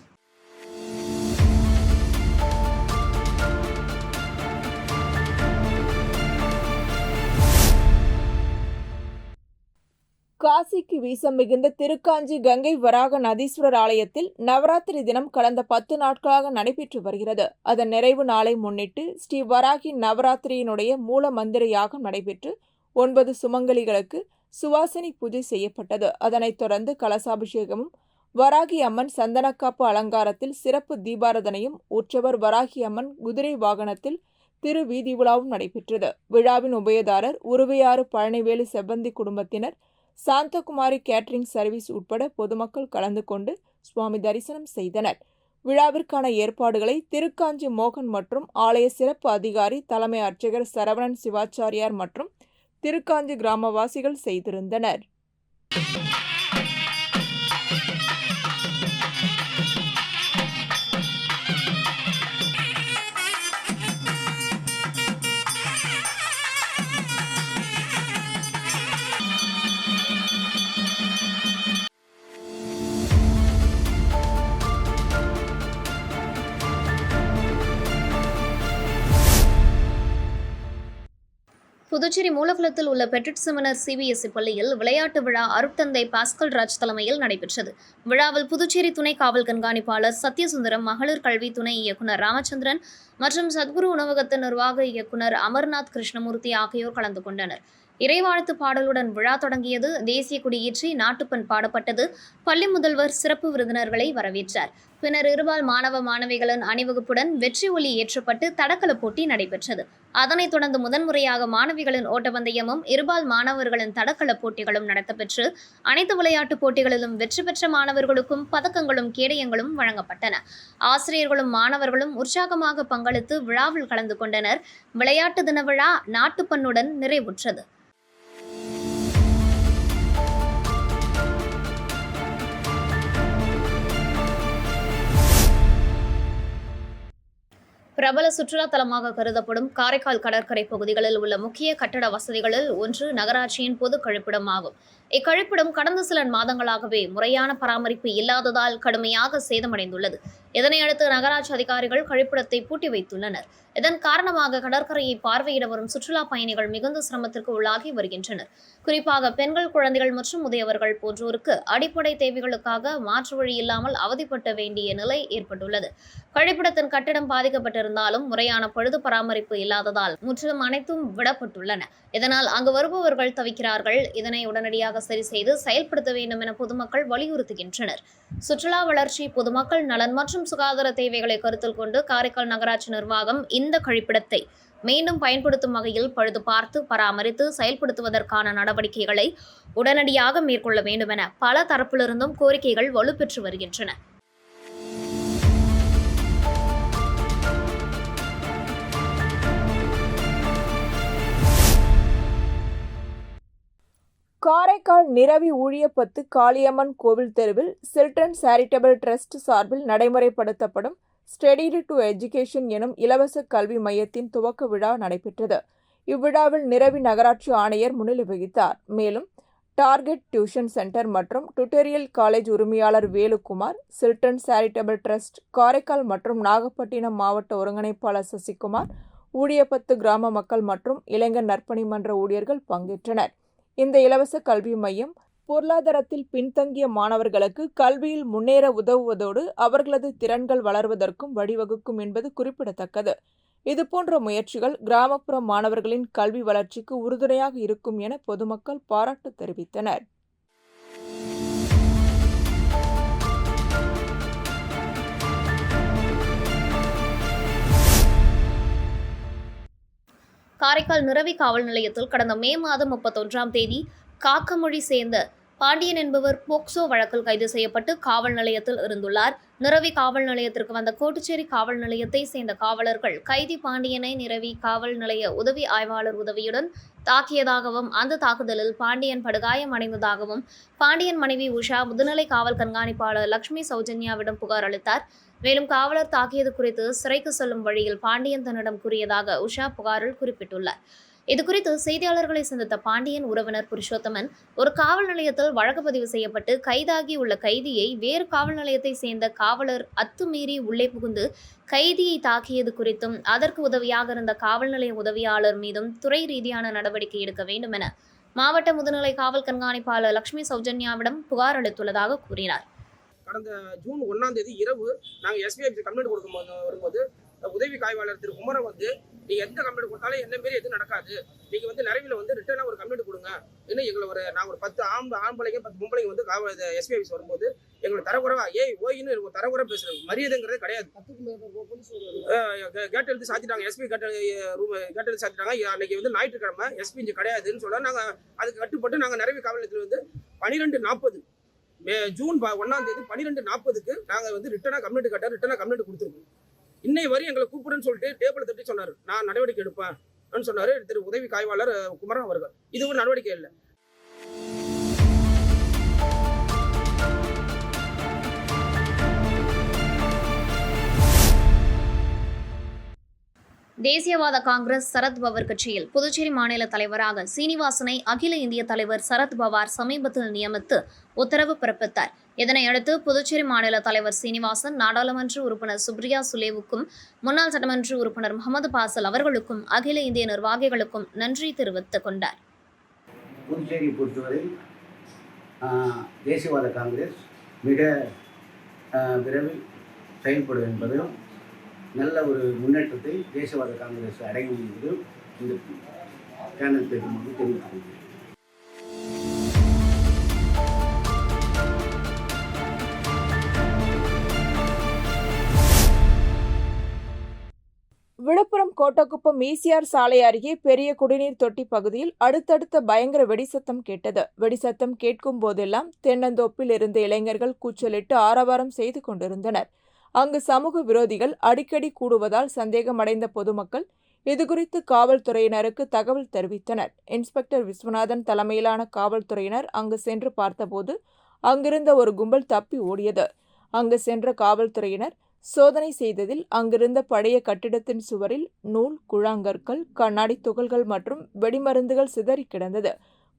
காசிக்கு வீசம் மிகுந்த திருக்காஞ்சி கங்கை வராக நதீஸ்வரர் ஆலயத்தில் நவராத்திரி தினம் கடந்த 10 நாட்களாக நடைபெற்று வருகிறது. அதன் நிறைவு நாளை முன்னிட்டு ஸ்ரீ வராகி நவராத்திரியினுடைய மூல மந்திர யாகம் நடைபெற்று 9 சுமங்கலிகளுக்கு சுவாசினி பூஜை செய்யப்பட்டது. அதனைத் தொடர்ந்து கலசாபிஷேகமும் வராகி அம்மன் சந்தனக்காப்பு அலங்காரத்தில் சிறப்பு தீபாரதனையும் உற்சவர் வராகி அம்மன் குதிரை வாகனத்தில் திரு வீதி உலாவும் நடைபெற்றது. விழாவின் உபயதாரர் உருவையாறு பழனிவேலு செவ்வந்தி குடும்பத்தினர் சாந்தகுமாரி கேட்டரிங் சர்வீஸ் உட்பட பொதுமக்கள் கலந்து கொண்டு சுவாமி தரிசனம் செய்தனர். விழாவிற்கான ஏற்பாடுகளை திருக்காஞ்சி மோகன் மற்றும் ஆலய சிறப்பு அதிகாரி தலைமை அர்ச்சகர் சரவணன் சிவாச்சாரியார் மற்றும் திருக்காஞ்சி கிராமவாசிகள் செய்திருந்தனர். புதுச்சேரி மூலகுளத்தில் உள்ள பெட்ரிட் சிமனர் சிபிஎஸ்இ பள்ளியில் விளையாட்டு விழா அருட்தந்தை பாஸ்கல் ராஜ் தலைமையில் நடைபெற்றது. விழாவில் புதுச்சேரி துணை காவல் கண்காணிப்பாளர் சத்யசுந்தரம், மகளிர் கல்வி துணை இயக்குநர் ராமச்சந்திரன் மற்றும் சத்குரு உணவகத்தின் நிர்வாக இயக்குநர் அமர்நாத் கிருஷ்ணமூர்த்தி ஆகியோர் கலந்து கொண்டனர். இறைவாழ்த்து பாடலுடன் விழா தொடங்கியது. தேசிய கொடியேற்றி நாட்டுப்பண் பாடப்பட்டது. பள்ளி முதல்வர் சிறப்பு விருந்தினர்களை வரவேற்றார். பின்னர் இருபால் மாணவ மாணவிகளின் அணிவகுப்புடன் வெற்றி ஒலி ஏற்றப்பட்டு தடகள போட்டி நடைபெற்றது. அதனைத் தொடர்ந்து முதன்முறையாக மாணவிகளின் ஓட்டப்பந்தயமும் இருபால் மாணவர்களின் தடகள போட்டிகளும் நடத்தப்பெற்று அனைத்து விளையாட்டுப் போட்டிகளிலும் வெற்றி பெற்ற மாணவர்களுக்கும் பதக்கங்களும் கேடயங்களும் வழங்கப்பட்டன. ஆசிரியர்களும் மாணவர்களும் உற்சாகமாக பங்களித்து விழாவில் கலந்து கொண்டனர். விளையாட்டு தின விழா நாட்டுப்பண்ணுடன் நிறைவுற்றது. பிரபல சுற்றுலா தலமாக கருதப்படும் காரைக்கால் கடற்கரை பகுதிகளில் உள்ள முக்கிய கட்டட வசதிகளில் ஒன்று நகராட்சியின் பொது கழிப்பிடம் ஆகும். இக்கழிப்பிடம் கடந்த சில மாதங்களாகவே முறையான பராமரிப்பு இல்லாததால் கடுமையாக சேதமடைந்துள்ளது. இதனையடுத்து நகராட்சி அதிகாரிகள் கழிப்பிடத்தை பூட்டி வைத்துள்ளனர். இதன் காரணமாக கடற்கரையை பார்வையிட வரும் சுற்றுலா பயணிகள் மிகுந்த சிரமத்திற்கு உள்ளாகி வருகின்றனர். குறிப்பாக பெண்கள், குழந்தைகள் மற்றும் முதியவர்கள் போன்றோருக்கு அடிப்படை தேவைகளுக்காக மாற்று வழி இல்லாமல் அவதிப்பட வேண்டிய நிலை ஏற்பட்டுள்ளது. கழிப்பிடத்தின் கட்டிடம் பாதிக்கப்பட்டிருந்தாலும் முறையான பழுது பராமரிப்பு இல்லாததால் முற்றிலும் அனைத்தும் விடப்பட்டுள்ளன. இதனால் அங்கு வருபவர்கள் தவிக்கிறார்கள். இதனை உடனடியாக சரி செய்து செயல்படுத்த வேண்டும் என பொதுமக்கள் வலியுறுத்துகின்றனர். சுற்றுலா வளர்ச்சி, பொதுமக்கள் நலன் மற்றும் சுகாதார தேவைகளை கருத்தில் கொண்டு காரைக்கால் நகராட்சி நிர்வாகம் இந்த கழிப்பிடத்தை மீண்டும் பயன்படுத்தும் வகையில் பழுது பார்த்து பராமரித்து செயல்படுத்துவதற்கான நடவடிக்கைகளை உடனடியாக மேற்கொள்ள வேண்டும் என பல தரப்பிலிருந்தும் கோரிக்கைகள் வலுப்பெற்று வருகின்றன. காரைக்கால் நிரவி ஊழியப்பத்து காளியம்மன் கோவில் தெருவில் சில்ட்ரன் சேரிட்டபிள் ட்ரஸ்ட் சார்பில் நடைமுறைப்படுத்தப்படும் ஸ்டடி டு எஜுகேஷன் எனும் இலவச கல்வி மையத்தின் துவக்க விழா நடைபெற்றது. இவ்விழாவில் நிரவி நகராட்சி ஆணையர் முன்னிலை வகித்தார். மேலும் டார்கெட் டியூஷன் சென்டர் மற்றும் டுட்டோரியல் காலேஜ் உரிமையாளர் Velukumar, children charitable trust Karaikal மற்றும் நாகப்பட்டினம் மாவட்ட ஒருங்கிணைப்பாளர் சசிகுமார், ஊழியப்பத்து கிராம மக்கள் மற்றும் இளைஞர் நற்பணி மன்ற ஊழியர்கள் பங்கேற்றனர். இந்த இலவச கல்வி மையம் பொருளாதாரத்தில் பின்தங்கிய மாணவர்களுக்கு கல்வியில் முன்னேற உதவுவதோடு அவர்களது திறன்கள் வளர்வதற்கும் வழிவகுக்கும் என்பது குறிப்பிடத்தக்கது. இதுபோன்ற முயற்சிகள் கிராமப்புற மாணவர்களின் கல்வி வளர்ச்சிக்கு உறுதுணையாக இருக்கும் என பொதுமக்கள் பாராட்டு தெரிவித்தனர். காரைக்கால் நிரவி காவல் நிலையத்தில் கடந்த மே மாதம் 31ஆம் தேதி காக்கமொழி சேர்ந்த பாண்டியன் என்பவர் போக்சோ வழக்கில் கைது செய்யப்பட்டு காவல் நிலையத்தில் இருந்துள்ளார். நிரவி காவல் நிலையத்திற்கு வந்த கோட்டுச்சேரி காவல் நிலையத்தை சேர்ந்த காவலர்கள் கைதி பாண்டியனை நிரவி காவல் நிலைய உதவி ஆய்வாளர் உதவியுடன் தாக்கியதாகவும் அந்த தாக்குதலில் பாண்டியன் படுகாயம் அடைந்ததாகவும் பாண்டியன் மனைவி உஷா முதுநிலை காவல் கண்காணிப்பாளர் லட்சுமி சௌஜன்யாவிடம் புகார் அளித்தார். மேலும் காவலர் தாக்கியது குறித்து சிறைக்கு செல்லும் வழியில் பாண்டியன் தன்னிடம் கூறியதாக உஷா புகாரில் குறிப்பிட்டுள்ளார். இதுகுறித்து செய்தியாளர்களை சந்தித்த பாண்டியன் உறவினர் புருஷோத்தமன், ஒரு காவல் நிலையத்தில் வழக்கு பதிவு செய்யப்பட்டு கைதாகி உள்ள கைதியை வேறு காவல் நிலையத்தை சேர்ந்த காவலர் அத்துமீறி உள்ளே புகுந்து கைதியை தாக்கியது குறித்தும் அதற்கு உதவியாக இருந்த காவல் நிலைய உதவியாளர் மீதும் துறை ரீதியான நடவடிக்கை எடுக்க வேண்டும் என மாவட்ட முதுநிலை காவல் கண்காணிப்பாளர் லட்சுமி சௌஜன்யாவிடம் புகார் அளித்துள்ளதாக கூறினார். கடந்த ஜூன் 1ஆம் தேதி இரவு நாங்கள் எஸ்பிஐ கம்ப்ளைண்ட் கொடுக்கும்போது வரும்போது உதவி காய்வாளர் திரு குமரன் வந்து, நீங்கள் எந்த கம்ப்ளைண்ட் கொடுத்தாலும் என்ன மாரி எதுவும் நடக்காது, நீங்கள் வந்து நிறவில வந்து ரிட்டர்னாக ஒரு கம்ப்ளைண்ட் கொடுங்க, கொடுங்க. இன்னும் எங்களை நாங்கள் ஒரு 10 ஆம்பளைங்க 10 பொம்பளைங்க வந்து எஸ்பி ஆஃபீஸ் வரும்போது எங்களை தரக்குறைவா ஓய்னு ஒரு தரக்குறை பேசுறாங்க. மரியாதைங்கிறதே கிடையாது. கேட் எழுதி சாத்திட்டாங்க. எஸ்பி கேட் எழுதி சாத்திட்டாங்க. அன்னைக்கு வந்து ஞாயிற்றுக்கிழமை எஸ்பி இங்கே கிடையாதுன்னு சொல்ல நாங்கள் அதுக்கு கட்டுப்பட்டு நாங்கள் நிறைய காவல் நிலையத்தில் வந்து 12:40 ஜூன் 1ஆம் தேதி 12:40க்கு நாங்கள் வந்து ரிட்டனாக கம்ப்ளைண்ட் கொடுத்துருக்கோம். இன்னை வரையும் எங்களை கூப்பிடுன்னு சொல்லிட்டு டேபிள் தட்டி சொன்னார். நான் நடவடிக்கை எடுப்பேன் சொன்னாரு திரு உதவி காய்வாளர் குமரன் அவர்கள். இது ஒரு நடவடிக்கை இல்லை. தேசியவாத காங்கிரஸ் சரத் பவார் கட்சியில் புதுச்சேரி மாநில தலைவராக சீனிவாசனை அகில இந்திய தலைவர் சரத் பவார் சமீபத்தில் நியமித்து உத்தரவு பிறப்பித்தார். இதனையடுத்து புதுச்சேரி மாநில தலைவர் சீனிவாசன் நாடாளுமன்ற உறுப்பினர் சுப்ரியா சுலேவுக்கும் முன்னாள் சட்டமன்ற உறுப்பினர் முகமது பாசல் அவர்களுக்கும் அகில இந்திய நிர்வாகிகளுக்கும் நன்றி தெரிவித்துக் கொண்டார். புதுச்சேரி பொறுத்தவரை தேசியவாத காங்கிரஸ் மிக விரைவில் செயல்படும் என்பதும் நல்ல ஒரு முன்னேற்றத்தை தேசியவாத காங்கிரஸ் அடையும் என்பதும் இந்த சேனல் பேசும்போது தெரிவித்துள்ளது. விழுப்புரம் கோட்டக்குப்பம் ஈசிஆர் சாலை அருகே பெரிய குடிநீர் தொட்டி பகுதியில் அடுத்தடுத்த பயங்கர வெடிசத்தம் கேட்டது. வெடிசத்தம் கேட்கும் போதெல்லாம் தென்னந்தோப்பில் இருந்த இளைஞர்கள் கூச்சலிட்டு ஆரவாரம் செய்து கொண்டிருந்தனர். அங்கு சமூக விரோதிகள் அடிக்கடி கூடுவதால் சந்தேகமடைந்த பொதுமக்கள் இதுகுறித்து காவல்துறையினருக்கு தகவல் தெரிவித்தனர். இன்ஸ்பெக்டர் விஸ்வநாதன் தலைமையிலான காவல்துறையினர் அங்கு சென்று பார்த்தபோது அங்கிருந்த ஒரு கும்பல் தப்பி ஓடியது. அங்கு சென்ற காவல்துறையினர் சோதனை செய்ததில் அங்கிருந்த பழைய கட்டிடத்தின் சுவரில் நூல், குழாங்கற்கள், கண்ணாடி துகள்கள் மற்றும் வெடிமருந்துகள் சிதறி கிடந்தது.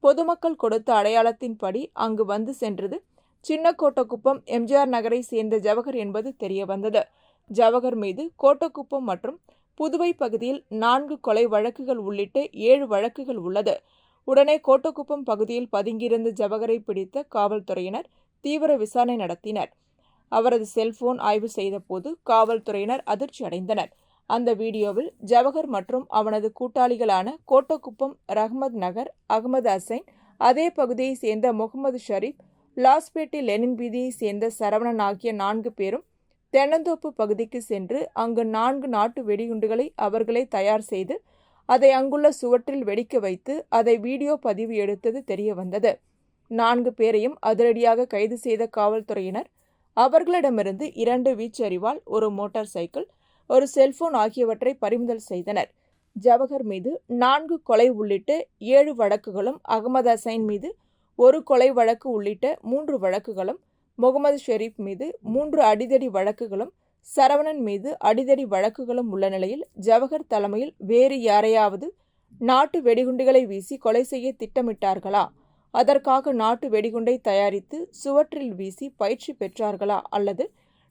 பொதுமக்கள் கொடுத்த அடையாளத்தின்படி அங்கு வந்து சென்றது சின்ன கோட்டக்குப்பம் எம்ஜிஆர் நகரை சேர்ந்த ஜவஹர் என்பது தெரியவந்தது. ஜவஹர் மீது கோட்டக்குப்பம் மற்றும் புதுவை பகுதியில் 4 கொலை வழக்குகள் உள்ளிட்ட 7 வழக்குகள் உள்ளது. உடனே கோட்டக்குப்பம் பகுதியில் பதுங்கியிருந்த ஜவஹரை பிடித்த காவல்துறையினர் தீவிர விசாரணை நடத்தினர். அவரது செல்போன் ஆய்வு செய்தபோது காவல்துறையினர் அதிர்ச்சி அடைந்தனர். அந்த வீடியோவில் ஜவஹர் மற்றும் அவனது கூட்டாளிகளான கோட்டக்குப்பம் ரஹ்மத் நகர், அகமது ஹசைன், அதே பகுதியை சேர்ந்த முகமது ஷரீப், லாஸ்பேட்டை லெனின் வீதியை சேர்ந்த சரவணன் ஆகிய 4 பேரும் தென்னந்தோப்பு பகுதிக்கு சென்று அங்கு 4 நாட்டு வெடிகுண்டுகளை அவர்களே தயார் செய்து அதை அங்குள்ள சுவற்றில் வெடிக்க வைத்து அதை வீடியோ பதிவு எடுத்தது தெரியவந்தது. 4 பேரையும் அதிரடியாக கைது செய்த காவல்துறையினர் அவர்களிடமிருந்து 2 வீச்சறிவால், ஒரு மோட்டார் சைக்கிள், ஒரு செல்போன் ஆகியவற்றை பறிமுதல் செய்தனர். ஜவஹர் மீது 4 கொலை உள்ளிட்ட 7 வழக்குகளும், அகமது ஹசைன் மீது 1 கொலை வழக்கு உள்ளிட்ட 3 வழக்குகளும், முகமது ஷெரீப் மீது 3 அடிதடி வழக்குகளும், சரவணன் மீது அடிதடி வழக்குகளும் உள்ள நிலையில் ஜவஹர் தலைமையில் வேறு யாரையாவது நாட்டு வெடிகுண்டுகளை வீசி கொலை செய்ய திட்டமிட்டார்களா, அதற்காக நாட்டு வெடிகுண்டை தயாரித்து சுவற்றில் வீசி பயிற்சி பெற்றார்களா, அல்லது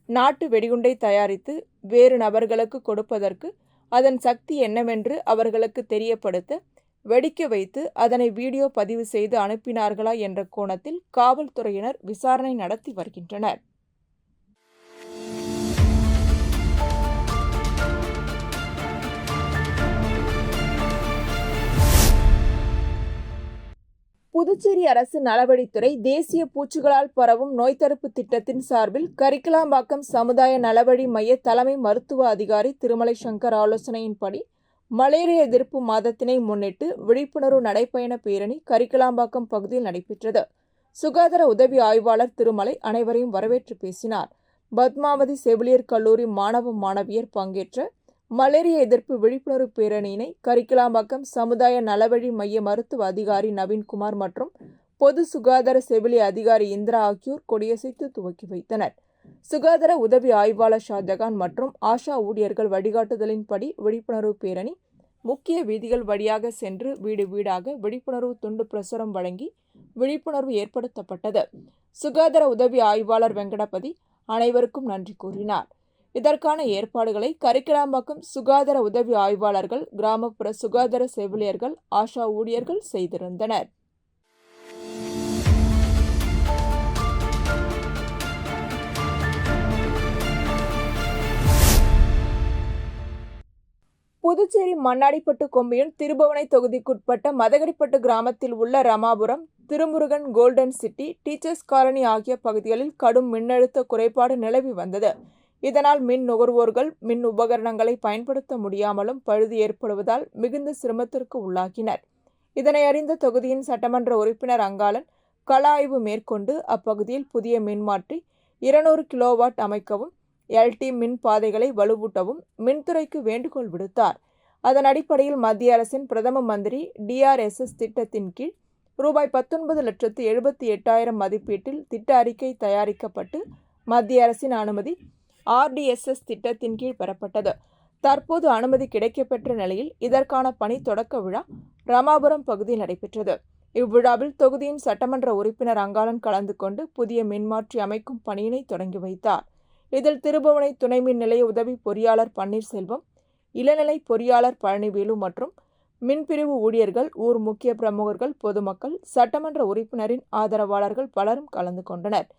நாட்டு வெடிகுண்டை தயாரித்து வேறு நபர்களுக்கு கொடுப்பதற்கு அதன் சக்தி என்னவென்று அவர்களுக்கு தெரியப்படுத்த வெடிக்க வைத்து அதனை வீடியோ பதிவு செய்து அனுப்பினார்களா என்ற கோணத்தில் காவல்துறையினர் விசாரணை நடத்தி வருகின்றனர். புதுச்சேரி அரசு நலவழித்துறை தேசிய பூச்சிகளால் பரவும் நோய் தடுப்பு திட்டத்தின் சார்பில் கரிக்கலாம்பாக்கம் சமுதாய நலவழி மைய தலைமை மருத்துவ அதிகாரி திருமலை சங்கர் ஆலோசனையின்படி மலேரியா எதிர்ப்பு மாதத்தினை முன்னிட்டு விழிப்புணர்வு நடைப்பயண பேரணி கரிக்கலாம்பாக்கம் பகுதியில் நடைபெற்றது. சுகாதார உதவி ஆய்வாளர் திருமலை அனைவரையும் வரவேற்று பேசினார். பத்மாவதி செவிலியர் கல்லூரி மாணவ மாணவியர் பங்கேற்ற மலேரியா எதிர்ப்பு விழிப்புணர்வு பேரணியினை கரிக்கலாம்பாக்கம் சமுதாய நலவழி மைய மருத்துவ அதிகாரி நவீன்குமார் மற்றும் பொது சுகாதார செவிலியர் அதிகாரி இந்திரா ஆகியோர் கொடியசைத்து துவக்கி வைத்தனர். சுகாதார உதவி ஆய்வாளர் ஷாஜகான் மற்றும் ஆஷா ஊழியர்கள் வழிகாட்டுதலின்படி விழிப்புணர்வு பேரணி முக்கிய வீதிகள் வழியாக சென்று வீடு வீடாக விழிப்புணர்வு துண்டு பிரசுரம் வழங்கி விழிப்புணர்வு ஏற்படுத்தப்பட்டது. சுகாதார உதவி ஆய்வாளர் வெங்கடபதி அனைவருக்கும் நன்றி கூறினார். இதற்கான ஏற்பாடுகளை கரிக்கலாம்பாக்கம் சுகாதார உதவி ஆய்வாளர்கள், கிராமப்புற சுகாதார செவிலியர்கள், ஆஷா ஊழியர்கள் செய்திருந்தனர். புதுச்சேரி மண்ணாடிப்பட்டு கொம்யூன் திருபுவனை தொகுதிக்குட்பட்ட மதகடிப்பட்டு கிராமத்தில் உள்ள Ramapuram, Thirumurugan, golden city, teachers colony ஆகிய பகுதிகளில் கடும் மின்னழுத்த குறைபாடு நிலவி வந்தது. இதனால் மின் நுகர்வோர்கள் மின் உபகரணங்களை பயன்படுத்த முடியாமலும் பழுது ஏற்படுவதால் மிகுந்த சிரமத்திற்கு உள்ளாகினர். இதனை அறிந்த தொகுதியின் சட்டமன்ற உறுப்பினர் அங்காளன் கள ஆய்வு மேற்கொண்டு அப்பகுதியில் புதிய மின்மாற்றி 200 கிலோவாட் அமைக்கவும், LT மின் பாதைகளை வலுவூட்டவும் மின்துறைக்கு வேண்டுகோள் விடுத்தார். அதன் அடிப்படையில் மத்திய அரசின் பிரதம மந்திரி DRSS திட்டத்தின் கீழ் ரூபாய் 19,78,000 மதிப்பீட்டில் திட்ட அறிக்கை தயாரிக்கப்பட்டு மத்திய அரசின் அனுமதி RDSS திட்டத்தின் கீழ் பெறப்பட்டது. தற்போது அனுமதி கிடைக்கப்பெற்ற நிலையில் இதற்கான பணி தொடக்க விழா ரமாபுரம் பகுதியில் நடைபெற்றது. இவ்விழாவில் தொகுதியின் சட்டமன்ற உறுப்பினர் அங்காளன் கலந்து கொண்டு புதிய மின்மாற்றி அமைக்கும் பணியினை தொடங்கி வைத்தார். இதில் திருபுவனை துணை மின் நிலைய உதவி பொறியாளர் பன்னீர்செல்வம், இளநிலை பொறியாளர் பழனிவேலு மற்றும் மின்பிரிவு ஊழியர்கள், ஊர் முக்கிய பிரமுகர்கள், பொதுமக்கள், சட்டமன்ற உறுப்பினரின் ஆதரவாளர்கள் பலரும் கலந்து கொண்டனர்.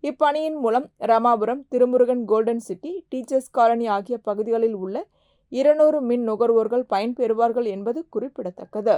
இப்பணியின் மூலம் Ramapuram, Thirumurugan, golden city, teachers colony ஆகிய பகுதிகளில் உள்ள 200 மின் நுகர்வோர்கள் பயன்பெறுவார்கள் என்பது குறிப்பிடத்தக்கது.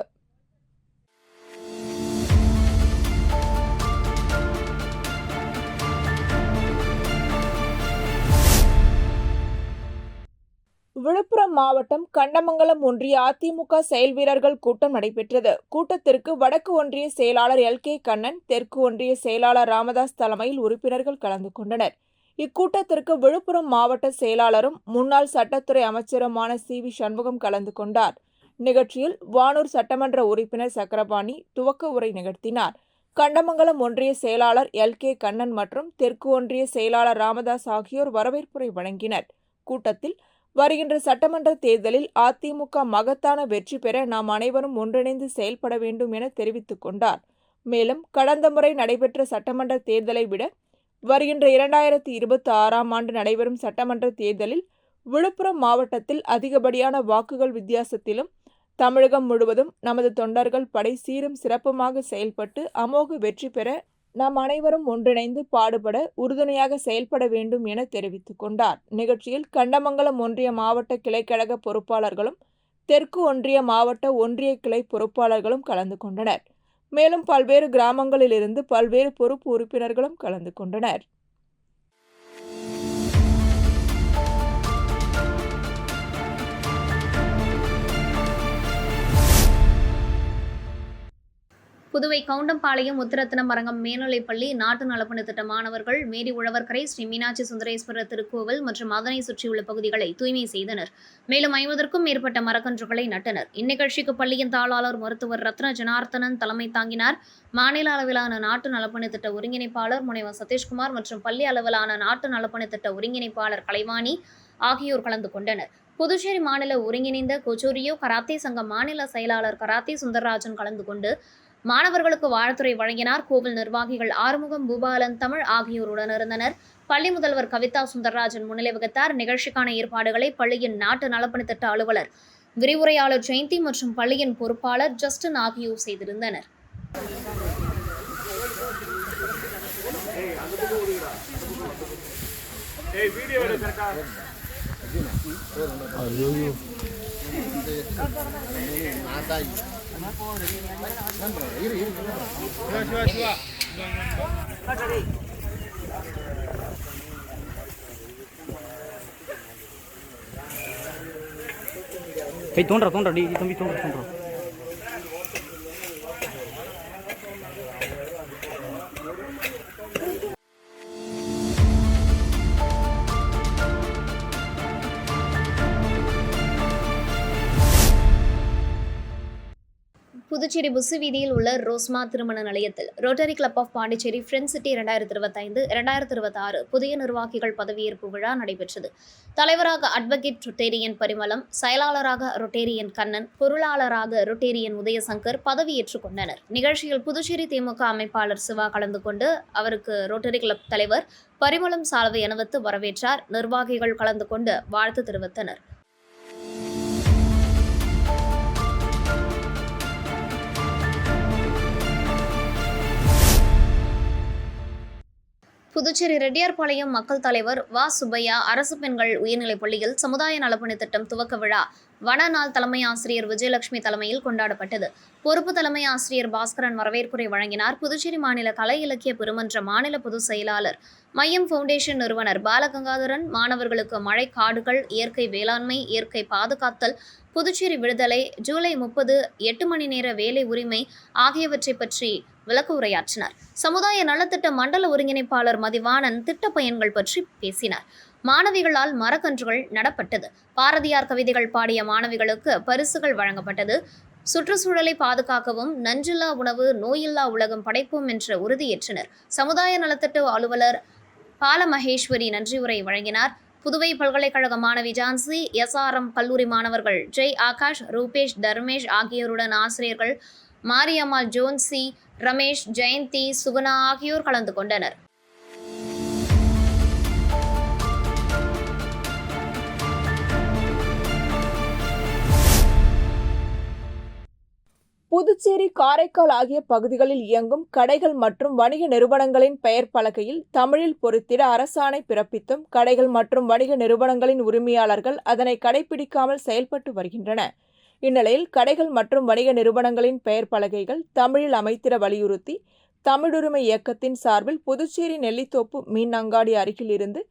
விழுப்புரம் மாவட்டம் கண்டமங்கலம் ஒன்றிய அதிமுக செயல் வீரர்கள் கூட்டம் நடைபெற்றது. கூட்டத்திற்கு வடக்கு ஒன்றிய செயலாளர் LK கண்ணன், தெற்கு ஒன்றிய செயலாளர் ராமதாஸ் தலைமையில் உறுப்பினர்கள் கலந்து கொண்டனர். இக்கூட்டத்திற்கு விழுப்புரம் மாவட்ட செயலாளரும் முன்னாள் சட்டத்துறை அமைச்சருமான CV சண்முகம் கலந்து கொண்டார். நிகழ்ச்சியில் வானூர் சட்டமன்ற உறுப்பினர் சக்கரபாணி துவக்க உரை நிகழ்த்தினார். கண்டமங்கலம் ஒன்றிய செயலாளர் LK கண்ணன் மற்றும் தெற்கு ஒன்றிய செயலாளர் ராமதாஸ் ஆகியோர் வரவேற்புரை வழங்கினர். கூட்டத்தில் வருகின்ற சட்டமன்ற தேர்தலில் அதிமுக மகத்தான வெற்றி பெற நாம் அனைவரும் ஒன்றிணைந்து செயல்பட வேண்டும் என தெரிவித்துக் கொண்டார். மேலும் கடந்த முறை நடைபெற்ற சட்டமன்ற தேர்தலை விட வருகின்ற 2026ஆம் ஆண்டு நடைபெறும் சட்டமன்ற தேர்தலில் விழுப்புரம் மாவட்டத்தில் அதிகப்படியான வாக்குகள் வித்தியாசத்திலும் தமிழகம் முழுவதும் நமது தொண்டர்கள் படை சீரும் சிறப்புமாக செயல்பட்டு அமோக வெற்றி பெற நாம் அனைவரும் ஒன்றிணைந்து பாடுபட உறுதுணையாக செயல்பட வேண்டும் என தெரிவித்துக் கொண்டார். நிகழ்ச்சியில் கண்டமங்கலம் ஒன்றிய மாவட்ட கிளைக்கழக பொறுப்பாளர்களும் தெற்கு ஒன்றிய மாவட்ட ஒன்றிய கிளை பொறுப்பாளர்களும் கலந்து கொண்டனர். மேலும் பல்வேறு கிராமங்களிலிருந்து பல்வேறு பொறுப்பு உறுப்பினர்களும் கலந்து கொண்டனர். புதுவை கவுண்டம்பாளையம் முத்துரத்தினம் அரங்கம் மேல்நிலைப்பள்ளி நாட்டு நலப்பணி திட்ட மாணவர்கள் மேரி உழவர்கரை ஸ்ரீ மீனாட்சி சுந்தரேஸ்வரர் திருக்கோவில் மற்றும் அதனை சுற்றியுள்ள பகுதிகளை தூய்மை செய்தனர். மேலும் 50க்கும் மேற்பட்ட மரக்கன்றுகளை நட்டனர். இந்நிகழ்ச்சிக்கு பள்ளியின் தாளாளர் மருத்துவர் ரத்ன ஜனார்த்தனன் தலைமை தாங்கினார். மாநில அளவிலான நாட்டு நலப்பணி திட்ட ஒருங்கிணைப்பாளர் முனைவர் சதீஷ்குமார் மற்றும் பள்ளி அளவிலான நாட்டு நலப்பணி திட்ட ஒருங்கிணைப்பாளர் கலைவாணி ஆகியோர் கலந்து கொண்டனர். புதுச்சேரி மாநில ஒருங்கிணைந்த கொச்சோரியோ கராத்தே சங்க மாநில செயலாளர் கராத்தே சுந்தரராஜன் கலந்து கொண்டு மாணவர்களுக்கு வாழ்த்துரை வழங்கினார். கோவில் நிர்வாகிகள் ஆறுமுகம், பூபாலன், தமிழ் ஆகியோருடன் இருந்தனர். பள்ளி முதல்வர் கவிதா சுந்தரராஜன் முன்னிலை வகித்தார். நிகழ்ச்சிக்கான ஏற்பாடுகளை பள்ளியின் நாட்டு நலப்பணி திட்ட அலுவலர், விரிவுரையாளர் ஜெயந்தி மற்றும் பள்ளியின் பொறுப்பாளர் ஜஸ்டின் ஆகியோர் செய்திருந்தனர். கை தோன்றா டி தம்பி தோன்றா புதுச்சேரி புசு வீதியில் உள்ள ரோஸ்மா திருமண நிலையத்தில் rotary club of Pondicherry friends city 2025-2026 புதிய நிர்வாகிகள் பதவியேற்பு விழா நடைபெற்றது. தலைவராக அட்வொகேட் ரொட்டேரியன் பரிமளம், செயலாளராக ரொட்டேரியன் கண்ணன், பொருளாளராக ரொட்டேரியன் உதயசங்கர் பதவியேற்றுக் கொண்டனர். நிகழ்ச்சியில் புதுச்சேரி திமுக அமைப்பாளர் சிவா கலந்து கொண்டு அவருக்கு ரோட்டரி கிளப் தலைவர் பரிமளம் சால்வை அணிவித்து வரவேற்றார். நிர்வாகிகள் கலந்து கொண்டு வாழ்த்து தெரிவித்தனர். புதுச்சேரி ரெட்டியார்பாளையம் மக்கள் தலைவர் வா சுப்பையா அரசு பெண்கள் உயர்நிலைப் பள்ளியில் சமுதாய நலப்பணி திட்டம் துவக்க விழா வனநாள் தலைமை ஆசிரியர் விஜயலட்சுமி தலைமையில் கொண்டாடப்பட்டது. பொறுப்பு தலைமை ஆசிரியர் பாஸ்கரன் வரவேற்புரை வழங்கினார். புதுச்சேரி மாநில கலை இலக்கிய பெருமன்ற மாநில பொதுச் செயலாளர், மையம் ஃபவுண்டேஷன் நிறுவனர் பாலகங்காதரன் மாணவர்களுக்கு மழை, காடுகள், இயற்கை வேளாண்மை, இயற்கை பாதுகாத்தல், புதுச்சேரி விடுதலை, ஜூலை 30 8 மணி நேர வேலை உரிமை ஆகியவற்றை பற்றி விளக்க உரையாற்றினார். சமுதாய நலத்திட்ட மண்டல ஒருங்கிணைப்பாளர் மதிவாணன் திட்ட பயன்கள் பற்றி பேசினார். மாணவிகளால் மரக்கன்றுகள் நடப்பட்டது. பாரதியார் கவிதைகள் பாடிய மாணவிகளுக்கு பரிசுகள் வழங்கப்பட்டது. சுற்றுச்சூழலை பாதுகாக்கவும், நஞ்சில்லா உணவு, நோயில்லா உலகம் படைப்போம் என்ற உறுதியேற்றனர். சமுதாய நலத்திட்ட அலுவலர் பாலமகேஸ்வரி நன்றியுரை வழங்கினார். புதுவை பல்கலைக்கழக மாணவி ஜான்சி, SRM கல்லூரி மாணவர்கள் ஜெய் ஆகாஷ், ரூபேஷ், தர்மேஷ் ஆகியோருடன் ஆசிரியர்கள் மாரியம்மாள், ஜோன்சி, ரமேஷ், ஜெயந்தி, சுகுணா ஆகியோர் கலந்து கொண்டனர். புதுச்சேரி, காரைக்கால் ஆகிய பகுதிகளில் இயங்கும் கடைகள் மற்றும் வணிக நிறுவனங்களின் பெயர் பலகையில் தமிழில் பொறித்திட அரசாணை பிறப்பித்தும் கடைகள் மற்றும் வணிக நிறுவனங்களின் உரிமையாளர்கள் அதனை கடைபிடிக்காமல் செயல்பட்டு வருகின்றன. இந்நிலையில் கடைகள் மற்றும் வணிக நிறுவனங்களின் பெயர் பலகைகள் தமிழில் அமைத்திட வலியுறுத்தி தமிழுரிமை இயக்கத்தின் சார்பில் புதுச்சேரி நெல்லித்தோப்பு மீன் அங்காடி அருகில் இருந்து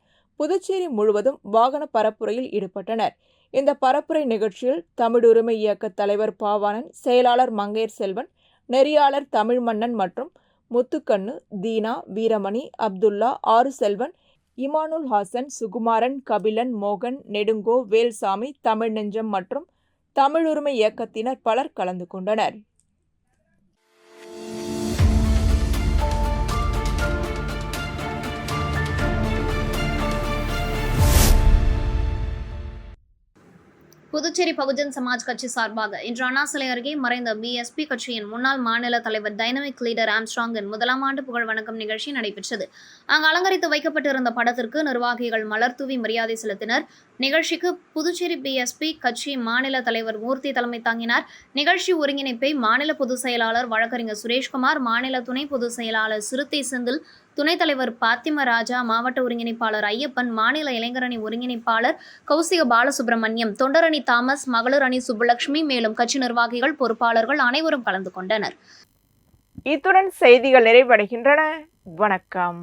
புதுச்சேரி முழுவதும் வாகன பரப்புரையில் ஈடுபட்டனர். இந்த பரப்புரை நிகழ்ச்சியில் தமிழுரிமை இயக்க தலைவர் பாவாணன், செயலாளர் மங்கையர் செல்வன், நெறியாளர் தமிழ்மன்னன் மற்றும் முத்துக்கண்ணு, தீனா, வீரமணி, அப்துல்லா, ஆறு செல்வன், இமானுல் ஹாசன், சுகுமாரன், கபிலன், மோகன், நெடுங்கோ, வேல்சாமி, தமிழ் நெஞ்சம் மற்றும் தமிழுரிமை இயக்கத்தினர் பலர் கலந்து கொண்டனர். புதுச்சேரி பகுஜன் சமாஜ் கட்சி சார்பாக இன்று அண்ணாசிலை அருகே மறைந்த BSP கட்சியின் முன்னாள் மாநில தலைவர் டைனமிக் லீடர் ஆம்ஸ்ட்ராங்கின் 1ஆம் ஆண்டு புகழ் வணக்கம் நிகழ்ச்சி நடைபெற்றது. அங்கு அலங்கரித்து வைக்கப்பட்டிருந்த படத்திற்கு நிர்வாகிகள் மலர் தூவி மரியாதை செலுத்தினர். நிகழ்ச்சிக்கு புதுச்சேரி BSP கட்சி மாநில தலைவர் மூர்த்தி தலைமை தாங்கினார். நிகழ்ச்சி ஒருங்கிணைப்பை மாநில பொதுச் செயலாளர் வழக்கறிஞர் சுரேஷ்குமார், மாநில துணை பொதுச் செயலாளர் சிறுத்தை செந்தில், துணைத் தலைவர் பாத்திம ராஜா, மாவட்ட ஒருங்கிணைப்பாளர் ஐயப்பன், மாநில இளைஞரணி ஒருங்கிணைப்பாளர் கௌசிக பாலசுப்ரமணியம், தொண்டரணி தாமஸ், மகளிர் அணி சுப்புலட்சுமி, மேலும் கட்சி நிர்வாகிகள், பொறுப்பாளர்கள் அனைவரும் கலந்து கொண்டனர். இத்துடன் செய்திகள் நிறைவடைகின்றன. வணக்கம்.